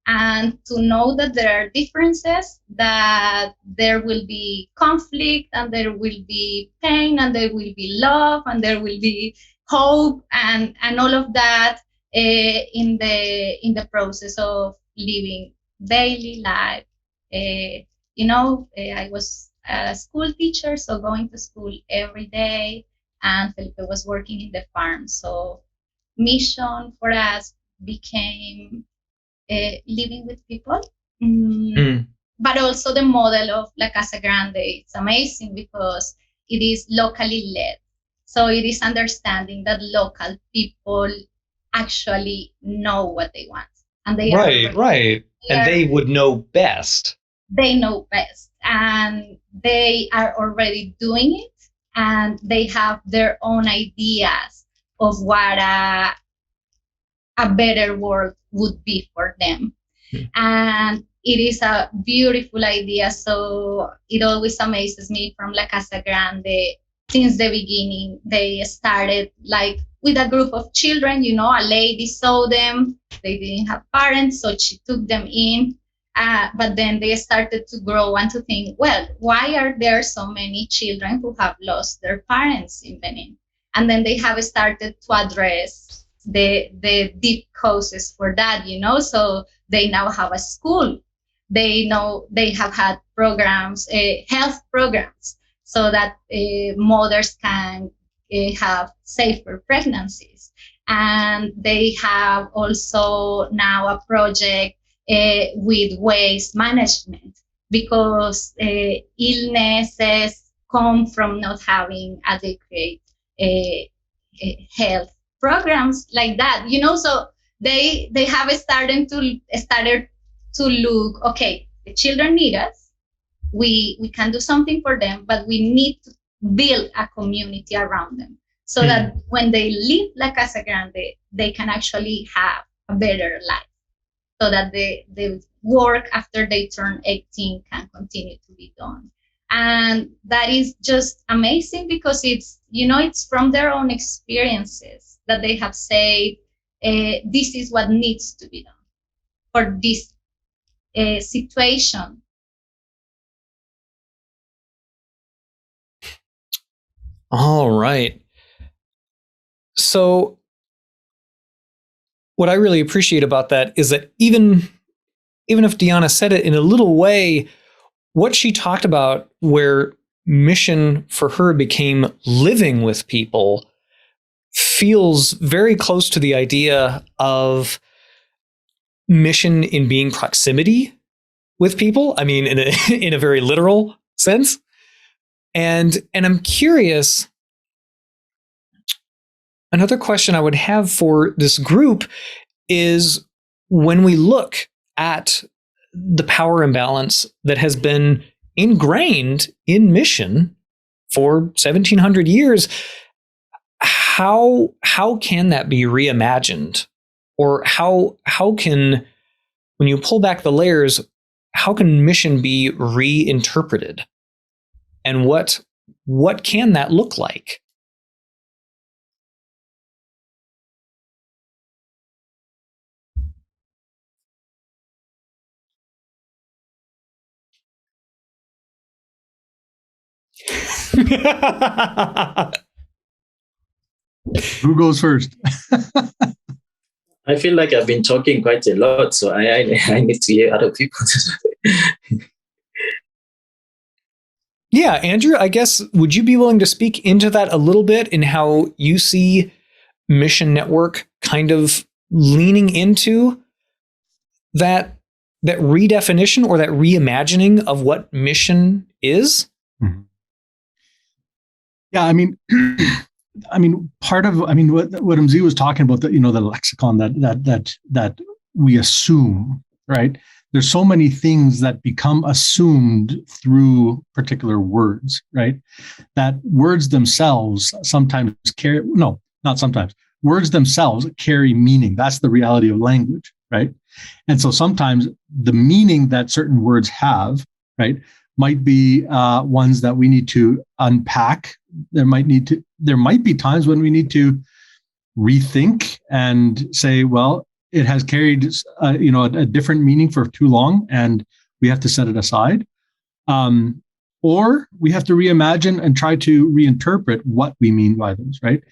and to know that there are differences, that there will be conflict and there will be pain and there will be love and there will be hope and all of that in the process of living daily life. I was a school teacher, so going to school every day, and Felipe was working in the farm. So mission for us became living with people, but also the model of La Casa Grande. It's amazing because it is locally led. So it is understanding that local people actually know what they want. And they they would know best. They know best, and they are already doing it, and they have their own ideas of what a better world would be for them. And it is a beautiful idea. So it always amazes me from La Casa Grande. Since the beginning, they started like with a group of children, a lady saw them, they didn't have parents, so she took them in. But then they started to grow and to think, well, why are there so many children who have lost their parents in Benin? And then they have started to address the deep causes for that, so they now have a school. They know they have had programs, health programs, so that mothers can have safer pregnancies. And they have also now a project with waste management, because illnesses come from not having adequate health programs like that, so they have started to look, okay, the children need us, we can do something for them, but we need to build a community around them, so that when they leave La Casa Grande, they can actually have a better life, so that the work after they turn 18 can continue to be done. And that is just amazing, because it's from their own experiences that they have said, this is what needs to be done for this situation. All right. So what I really appreciate about that is that even if Diana said it in a little way, what she talked about where mission for her became living with people feels very close to the idea of mission in being proximity with people. I mean, in a very literal sense. And I'm curious, another question I would have for this group is, when we look at the power imbalance that has been ingrained in mission for 1700 years, how can that be reimagined? Or how can, when you pull back the layers, how can mission be reinterpreted? And what can that look like? Who goes first? I feel like I've been talking quite a lot, so I need to hear other people. Yeah, Andrew, I guess, would you be willing to speak into that a little bit in how you see Mission Network kind of leaning into that redefinition or that reimagining of what mission is? Mm-hmm. Yeah, I mean, part of, what Mzi was talking about, the lexicon that we assume, right? There's so many things that become assumed through particular words, right? That words themselves sometimes carry, no, not sometimes, words themselves carry meaning. That's the reality of language, right? And so sometimes the meaning that certain words have, right, might be ones that we need to unpack. There might be times when we need to rethink and say, well, it has carried a different meaning for too long, and we have to set it aside. Or we have to reimagine and try to reinterpret what we mean by those, right?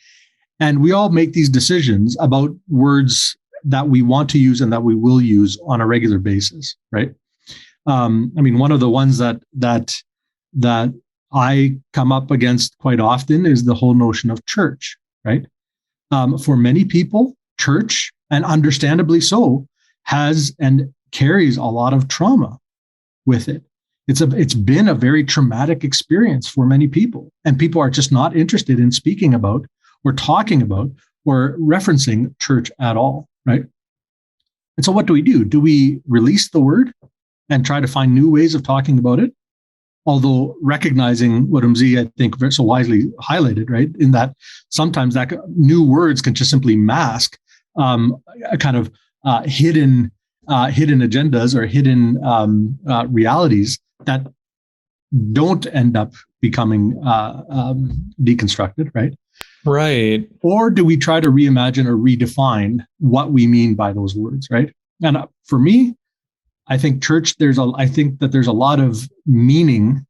And we all make these decisions about words that we want to use and that we will use on a regular basis, right? One of the ones that I come up against quite often is the whole notion of church, right? For many people, church, and understandably so, has and carries a lot of trauma with it. It's been a very traumatic experience for many people, and people are just not interested in speaking about or talking about or referencing church at all, right? And so what do? Do we release the word and try to find new ways of talking about it? Although recognizing what Mzi, I think, so wisely highlighted, right, in that sometimes that new words can just simply mask a kind of hidden agendas or hidden realities that don't end up becoming deconstructed, right? Right. Or do we try to reimagine or redefine what we mean by those words, right? And for me, I think church, I think that there's a lot of meaning.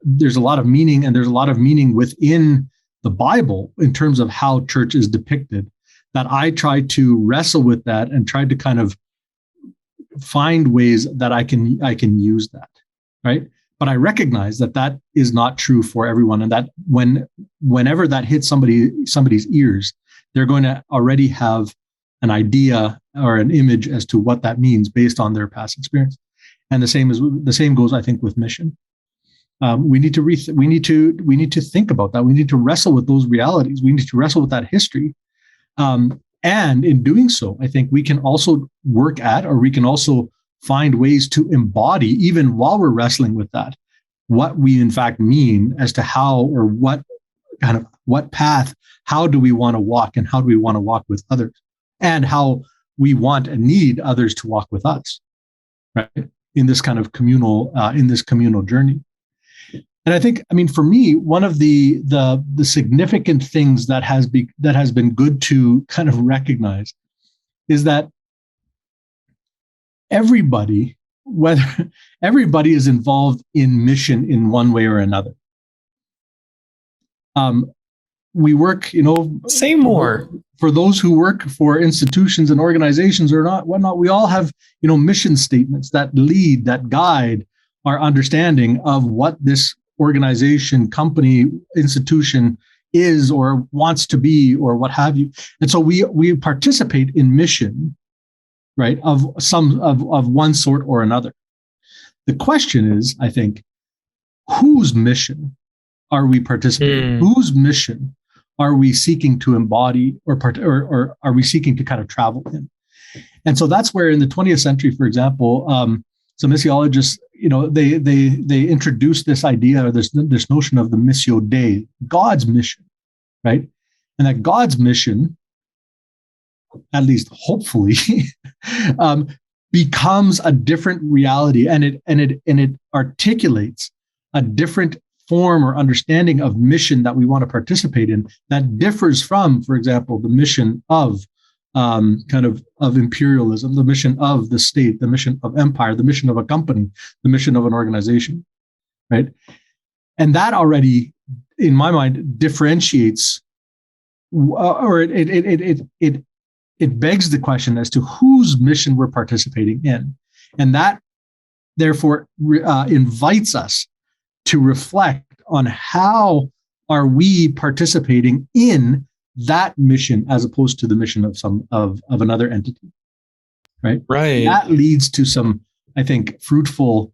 There's a lot of meaning, and there's a lot of meaning within the Bible in terms of how church is depicted, that I try to wrestle with that and try to kind of find ways that I can use that, right? But I recognize that that is not true for everyone, and that whenever that hits somebody's ears, they're going to already have an idea or an image as to what that means based on their past experience. And the same goes, I think, with mission. We need to think about that. We need to wrestle with those realities. We need to wrestle with that history. And in doing so, I think we can also work at, or we can also find ways to embody, even while we're wrestling with that, what we in fact mean as to how, or what path, how do we want to walk, and how do we want to walk with others, and how we want and need others to walk with us, right? In this kind of communal journey. And I think, for me, one of the significant things that has been good to kind of recognize is that everybody is involved in mission in one way or another. We work, Say more. for those who work for institutions and organizations or not, whatnot, we all have, mission statements that lead, that guide our understanding of what this organization, company, institution is or wants to be or what have you. And so we participate in mission, right, of one sort or another. The question is, I think, whose mission are we participating? Whose mission are we seeking to embody or are we seeking to kind of travel in? And so that's where in the 20th century, for example, some missiologists, they introduced this idea or this notion of the missio Dei, God's mission, right? And that God's mission, at least hopefully, becomes a different reality, and it articulates a different form or understanding of mission that we want to participate in that differs from, for example, the mission of of imperialism, the mission of the state, the mission of empire, the mission of a company, the mission of an organization, right? And that already, in my mind, differentiates, or it begs the question as to whose mission we're participating in, and that therefore invites us to reflect on how are we participating in that mission as opposed to the mission of another entity, right? Right. That leads to some, I think, fruitful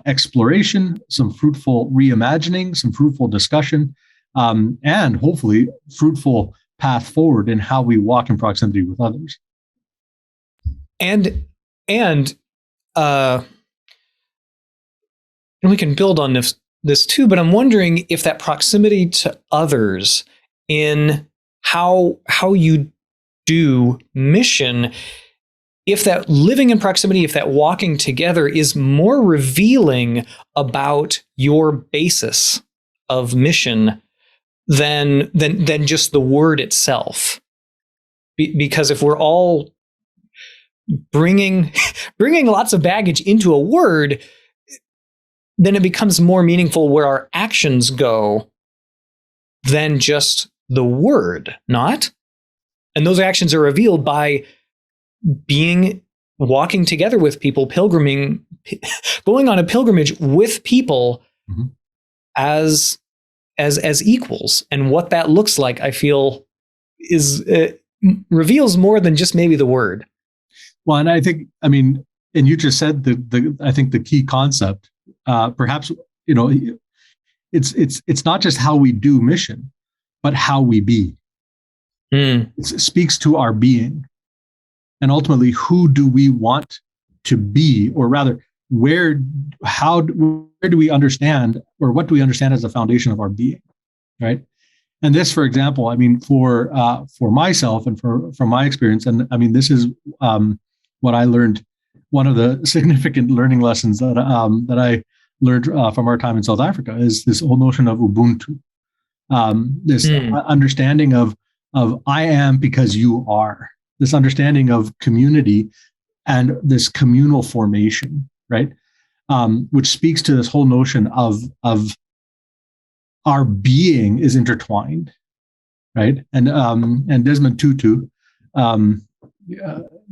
exploration, some fruitful reimagining, some fruitful discussion, and hopefully fruitful path forward in how we walk in proximity with others. And we can build on this too, but I'm wondering if that proximity to others in how you do mission, if that living in proximity, if that walking together is more revealing about your basis of mission than just the word itself. Because if we're all bringing lots of baggage into a word, then it becomes more meaningful where our actions go than just the word, not? And those actions are revealed by walking together with people, pilgriming, going on a pilgrimage with people as equals. And what that looks like, I feel, reveals more than just maybe the word. Well, and I think, and you just said I think the key concept, perhaps, it's not just how we do mission, but how we be. It speaks to our being. And ultimately, who do we want to be? Or rather, where do we understand, or what do we understand as the foundation of our being, right? And this, for example, for myself and from my experience, and this is what I learned. One of the significant learning lessons that I learned from our time in South Africa is this whole notion of Ubuntu, this understanding of I am because you are, this understanding of community and this communal formation, right? Which speaks to this whole notion of our being is intertwined, right? And Desmond Tutu, and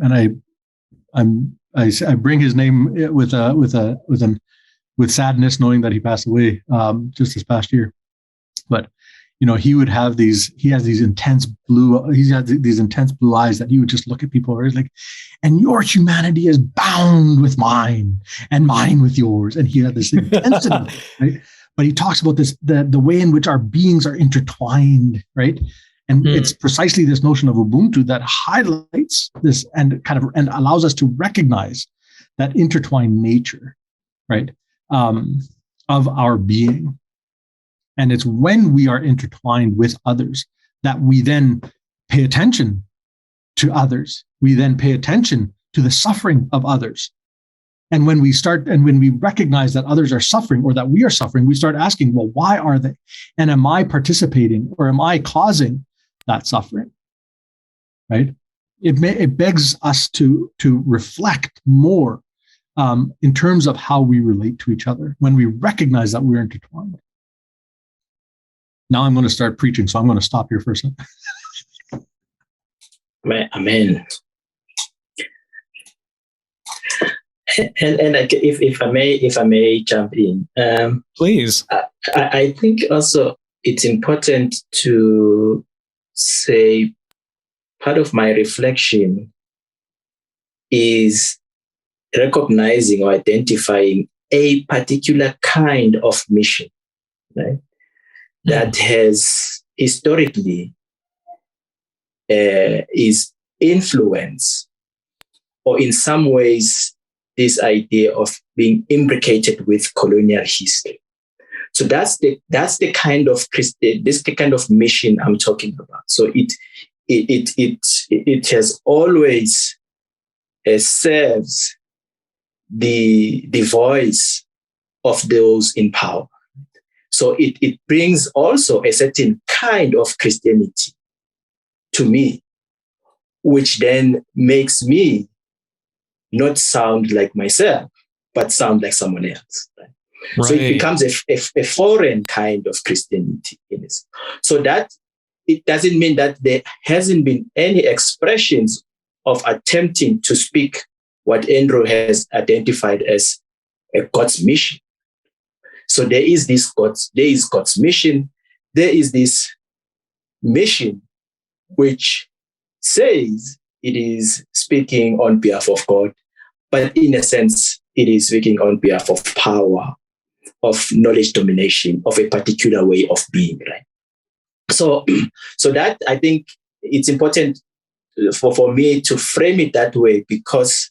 I bring his name with sadness, knowing that he passed away just this past year. But he has these intense blue eyes that he would just look at people and like, and your humanity is bound with mine and mine with yours. And he had this intensity, right? But he talks about this, the way in which our beings are intertwined, right? And it's precisely this notion of Ubuntu that highlights this and allows us to recognize that intertwined nature, right, of our being. And it's when we are intertwined with others that we then pay attention to others. We then pay attention to the suffering of others. And when we recognize that others are suffering or that we are suffering, we start asking, well, why are they? And am I participating or am I causing that suffering? Right? It begs us to reflect more in terms of how we relate to each other when we recognize that we're intertwined. Now I'm going to start preaching, so I'm going to stop here for a second. Amen. And if I may jump in, please. I think also it's important to say part of my reflection is recognizing or identifying a particular kind of mission, right? That has historically is influenced, or in some ways, this idea of being imbricated with colonial history. So that's the kind of mission I'm talking about. So it has always serves the voice of those in power. So it brings also a certain kind of Christianity to me, which then makes me not sound like myself, but sound like someone else. Right? Right. So it becomes a foreign kind of Christianity in it. So that it doesn't mean that there hasn't been any expressions of attempting to speak what Andrew has identified as a God's mission. So there is God's mission. There is this mission which says it is speaking on behalf of God, but in a sense, it is speaking on behalf of power, of knowledge domination, of a particular way of being, right? So that I think it's important for me to frame it that way, because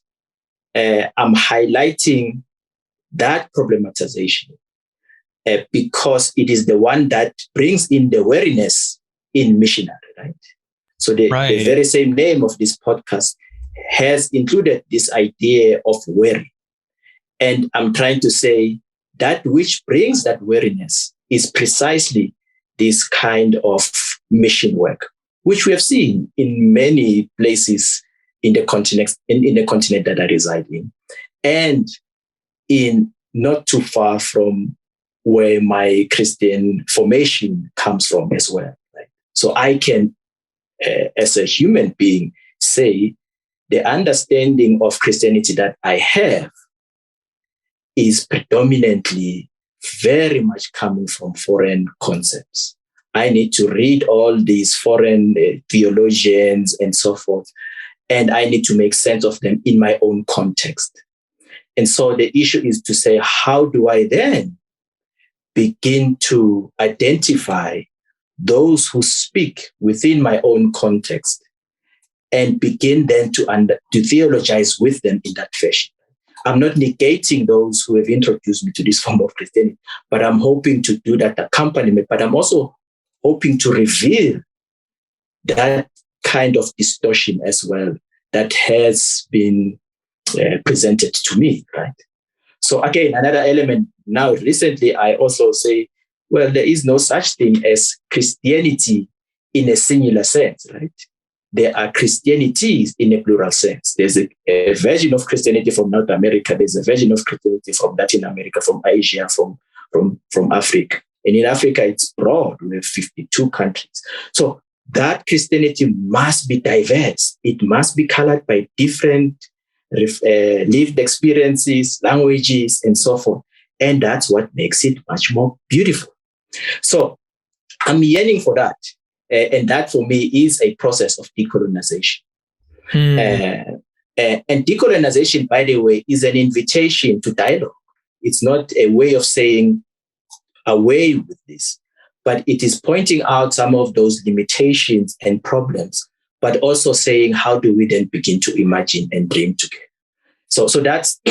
I'm highlighting that problematization because it is the one that brings in the wariness in missionary, right? So the very same name of this podcast has included this idea of wary. And I'm trying to say that which brings that wariness is precisely this kind of mission work, which we have seen in many places in the continent, in the continent that I reside in, and in not too far from where my Christian formation comes from as well. Right? So I can, as a human being, say the understanding of Christianity that I have is predominantly very much coming from foreign concepts. I need to read all these foreign theologians and so forth, and I need to make sense of them in my own context. And so the issue is to say, how do I then begin to identify those who speak within my own context and begin then to theologize with them in that fashion? I'm not negating those who have introduced me to this form of Christianity, but I'm hoping to do that accompaniment. But I'm also hoping to reveal that kind of distortion as well that has been presented to me, right? So again, another element now recently, I also say, well, there is no such thing as Christianity in a singular sense, right? There are Christianities in a plural sense. There's a version of Christianity from North America. There's a version of Christianity from Latin America, from Asia, from Africa. And in Africa, it's broad. We have 52 countries. So that Christianity must be diverse. It must be colored by different lived experiences, languages, and so forth. And that's what makes it much more beautiful. So I'm yearning for that. And that for me is a process of decolonization. And decolonization, by the way, is an invitation to dialogue. It's not a way of saying away with this, but it is pointing out some of those limitations and problems, but also saying, how do we then begin to imagine and dream together? So that's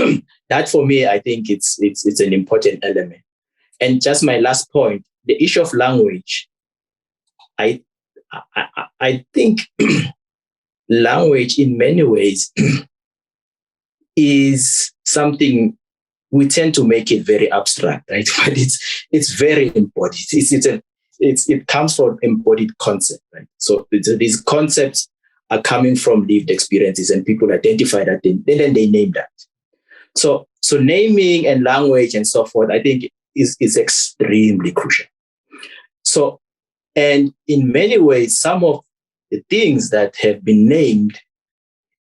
that for me, I think it's an important element. And just my last point, the issue of language. I think language in many ways is something we tend to make it very abstract, right? But it's very embodied. It comes from embodied concept, right? So these concepts are coming from lived experiences, and people identify that, and then they name that. So naming and language and so forth, I think is extremely crucial. So, and in many ways, some of things that have been named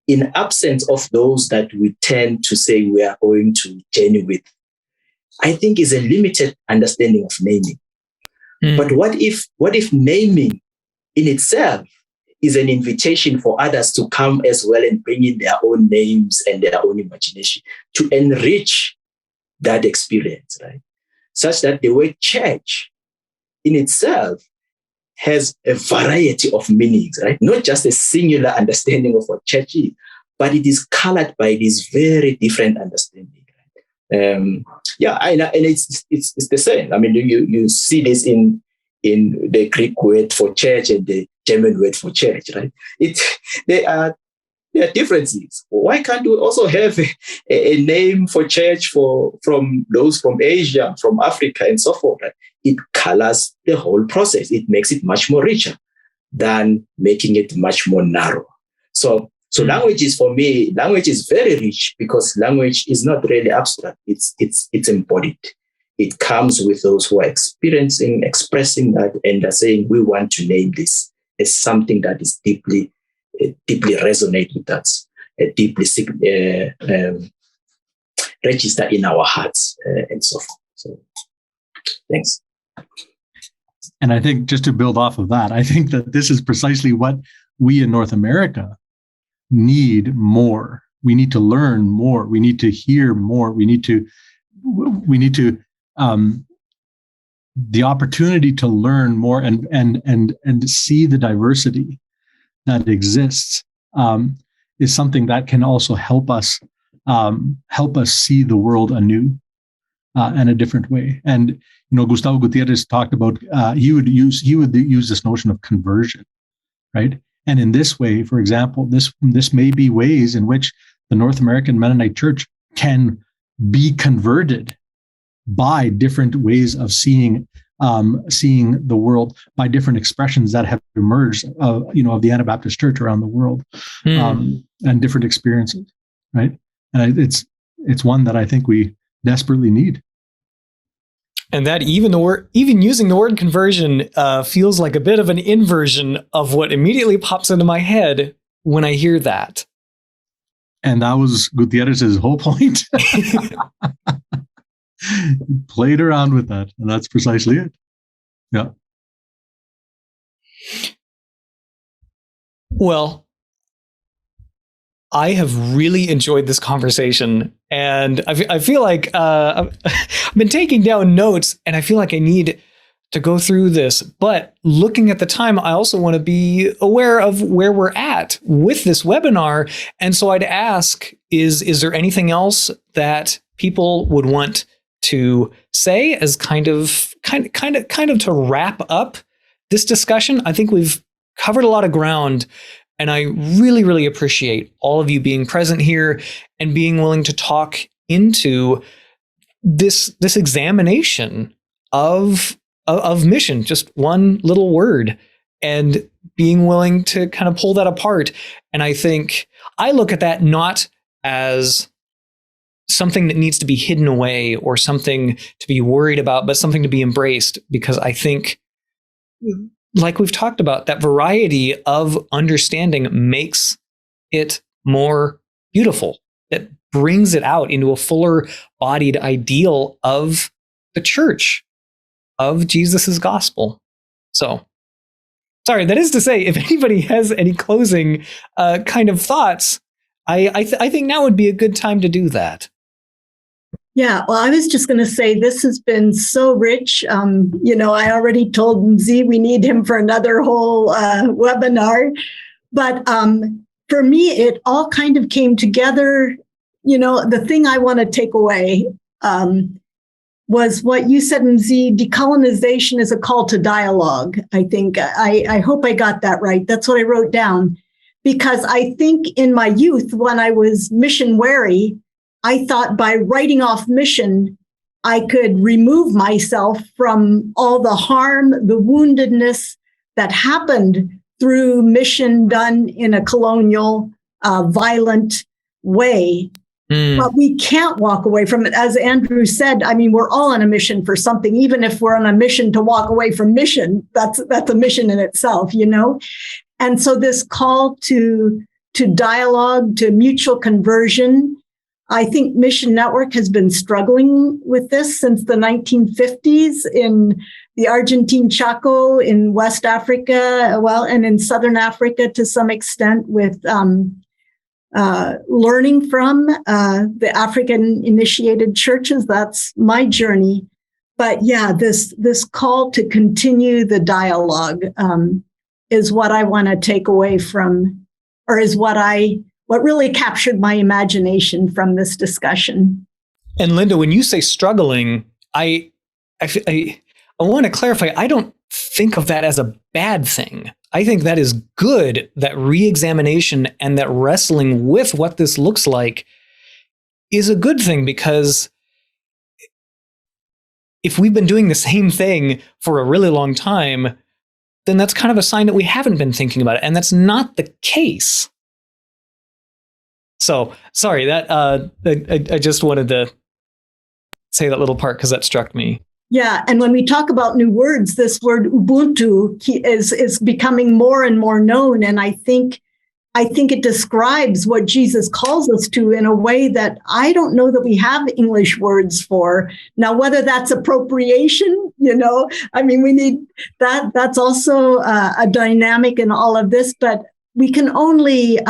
in absence of those that we tend to say we are going to journey with, I think is a limited understanding of naming. But what if naming in itself is an invitation for others to come as well and bring in their own names and their own imagination to enrich that experience, right? Such that the word church in itself has a variety of meanings, right? Not just a singular understanding of what church is, but it is colored by this very different understanding. And it's the same. I mean, you see this in the Greek word for church and the German word for church, right? There are differences. Why can't we also have a name for church from those from Asia, from Africa, and so forth? Right? It colors the whole process. It makes it much more richer than making it much more narrow. So language is, for me, language is very rich because language is not really abstract. It's embodied. It comes with those who are experiencing, expressing that, and are saying, we want to name this as something that is deeply resonate with us, deeply register in our hearts, and so forth. So, thanks. And I think, just to build off of that, I think that this is precisely what we in North America need more. We need to learn more. We need to hear more. We need to the opportunity to learn more and see the diversity that exists is something that can also help us see the world anew in a different way. And Gustavo Gutierrez talked about he would use this notion of conversion, right? And in this way, for example, this may be ways in which the North American Mennonite Church can be converted by different ways of seeing the world, by different expressions that have emerged of the Anabaptist Church around the world, and different experiences, right? And it's one that I think we desperately need. And that even using the word conversion feels like a bit of an inversion of what immediately pops into my head when I hear that. And that was Gutierrez's whole point. He played around with that, and that's precisely it. Yeah. Well, I have really enjoyed this conversation, and I feel like I've been taking down notes, and I feel like I need to go through this. But looking at the time, I also want to be aware of where we're at with this webinar. And so I'd ask, is there anything else that people would want to say as kind of to wrap up this discussion? I think we've covered a lot of ground, and I really, really appreciate all of you being present here and being willing to talk into this examination of mission, just one little word, and being willing to kind of pull that apart. And I think I look at that not as something that needs to be hidden away or something to be worried about, but something to be embraced, because I think, like we've talked about, that variety of understanding makes it more beautiful. It brings it out into a fuller bodied ideal of the church, of Jesus's gospel. So, sorry, that is to say, if anybody has any closing kind of thoughts, I think now would be a good time to do that. Yeah, well, I was just going to say this has been so rich. I already told Mzi we need him for another whole webinar. But for me, it all kind of came together. The thing I want to take away was what you said, Mzi, decolonization is a call to dialogue. I think, I hope I got that right. That's what I wrote down. Because I think in my youth, when I was MissionWary, I thought by writing off mission, I could remove myself from all the harm, the woundedness that happened through mission done in a colonial, violent way. But we can't walk away from it. As Andrew said, I mean, we're all on a mission for something. Even if we're on a mission to walk away from mission, that's a mission in itself, And so this call to dialogue, to mutual conversion, I think Mission Network has been struggling with this since the 1950s in the Argentine Chaco, in West Africa, and in Southern Africa to some extent, with learning from the African initiated churches. That's my journey. But yeah, this call to continue the dialogue is what I want to take away from, or is what really captured my imagination from this discussion. And Linda, when you say struggling, I want to clarify, I don't think of that as a bad thing. I think that is good, that re-examination and that wrestling with what this looks like is a good thing, because if we've been doing the same thing for a really long time, then that's kind of a sign that we haven't been thinking about it. And that's not the case. So sorry, that I just wanted to say that little part because that struck me. Yeah, and when we talk about new words, this word Ubuntu is becoming more and more known, and I think it describes what Jesus calls us to in a way that I don't know that we have English words for. Now, whether that's appropriation, I mean, we need that. That's also a dynamic in all of this, but we can only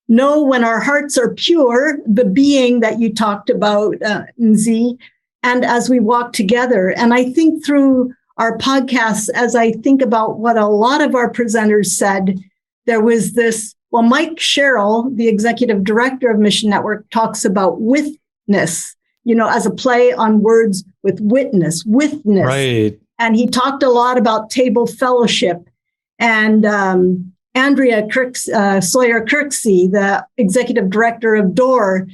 know when our hearts are pure, the being that you talked about, Nzi, and as we walk together. And I think through our podcasts, as I think about what a lot of our presenters said, there was this, Mike Sherrill, the executive director of Mission Network, talks about witness, as a play on words with witness. Right. And he talked a lot about table fellowship. And Andrea Sawyer Kirksey, the executive director of DOOR,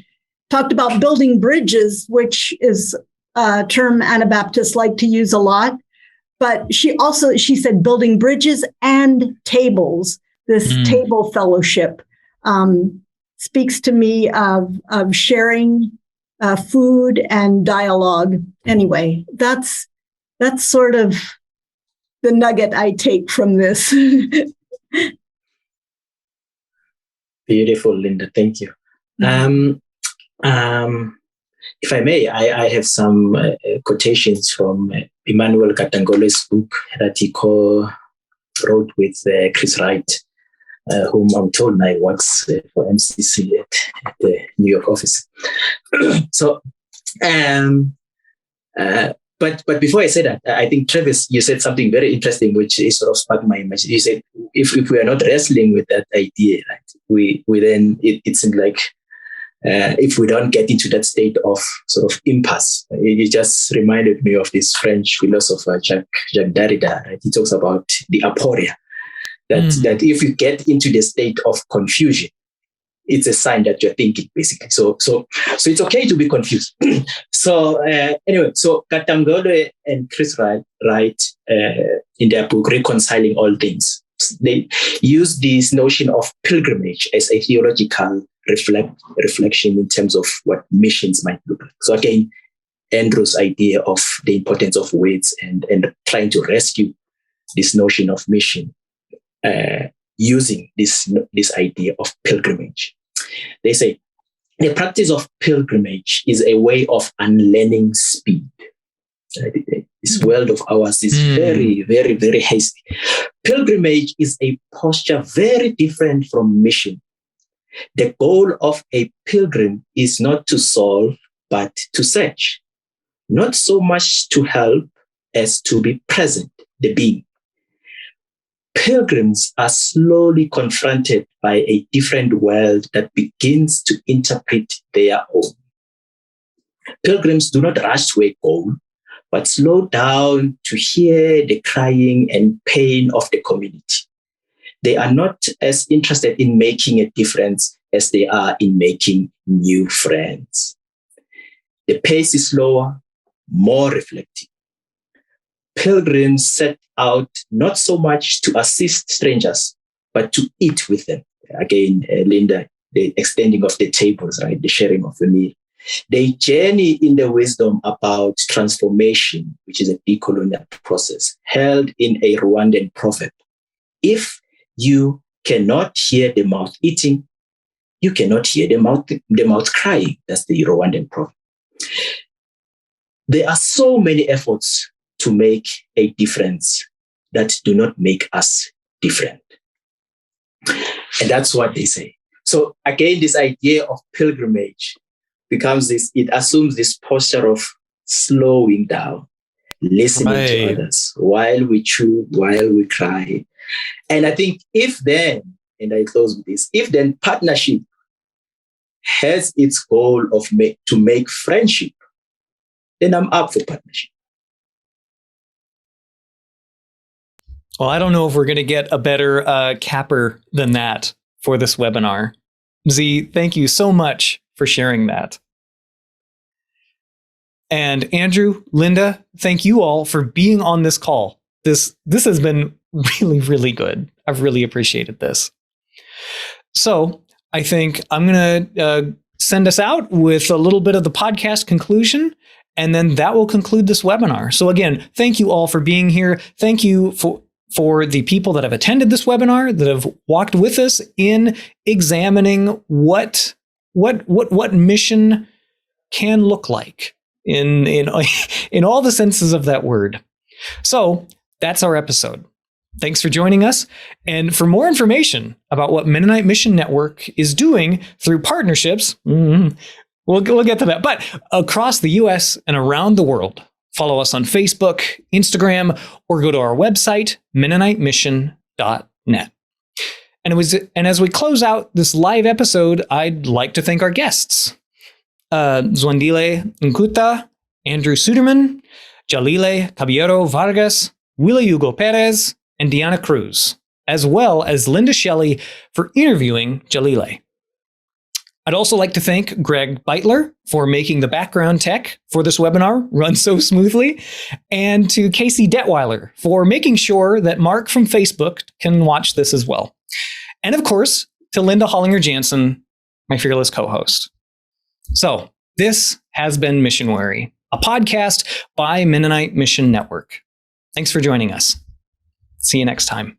talked about building bridges, which is a term Anabaptists like to use a lot. But she said building bridges and tables. This table fellowship speaks to me of sharing food and dialogue. Anyway, that's sort of the nugget I take from this. Beautiful, Linda. Thank you. If I may, I have some quotations from Emmanuel Katangole's book that he wrote with Chris Wright, whom I'm told now works for MCC at the New York office. So, but before I say that, I think, Travis, you said something very interesting, which is sort of sparked my imagination. You said, if we are not wrestling with that idea, right, we then, it seems like, if we don't get into that state of sort of impasse, it just reminded me of this French philosopher, Jacques Derrida. Right? He talks about the aporia, that if you get into the state of confusion, it's a sign that you're thinking, basically. So it's okay to be confused. So anyway, so Katangole and Chris Wright in their book, Reconciling All Things, they use this notion of pilgrimage as a theological reflection in terms of what missions might look like. So again, Andrew's idea of the importance of words and trying to rescue this notion of mission using this idea of pilgrimage. They say, the practice of pilgrimage is a way of unlearning speed. This world of ours is very, very, very hasty. Pilgrimage is a posture very different from mission. The goal of a pilgrim is not to solve, but to search. Not so much to help as to be present, the being. Pilgrims are slowly confronted by a different world that begins to interpret their own. Pilgrims do not rush to a goal, but slow down to hear the crying and pain of the community. They are not as interested in making a difference as they are in making new friends. The pace is slower, more reflective. Pilgrims set out not so much to assist strangers, but to eat with them. Again, Linda, the extending of the tables, right? The sharing of the meal. They journey in the wisdom about transformation, which is a decolonial process, held in a Rwandan proverb. If you cannot hear the mouth eating. You cannot hear the mouth crying. That's the Rwandan proverb. There are so many efforts to make a difference that do not make us different. And that's what they say. So again, this idea of pilgrimage becomes this, it assumes this posture of slowing down, listening to others while we chew, while we cry. And I think if then, and I close with this, if then partnership has its goal of to make friendship, then I'm up for partnership. Well, I don't know if we're going to get a better capper than that for this webinar. Mzi, thank you so much for sharing that. And Andrew, Linda, thank you all for being on this call. This has been really, really good. I've really appreciated this. So I think I'm going to send us out with a little bit of the podcast conclusion, and then that will conclude this webinar. So again, thank you all for being here. Thank you for the people that have attended this webinar, that have walked with us in examining what mission can look like in all the senses of that word. So that's our episode. Thanks for joining us. And for more information about what Mennonite Mission Network is doing through partnerships, we'll get to that. But across the U.S. and around the world, follow us on Facebook, Instagram, or go to our website, MennoniteMission.net. And as we close out this live episode, I'd like to thank our guests. Mziwandile Nkutha, Andrew Suderman, Yalile Caballero Vargas, Willi Hugo Pérez, and Diana Cruz, as well as Linda Shelley for interviewing Yalile. I'd also like to thank Greg Beitler for making the background tech for this webinar run so smoothly, and to Casey Detweiler for making sure that Mark from Facebook can watch this as well. And of course, to Linda Hollinger-Jansen, my fearless co-host. So this has been MissionWary, a podcast by Mennonite Mission Network. Thanks for joining us. See you next time.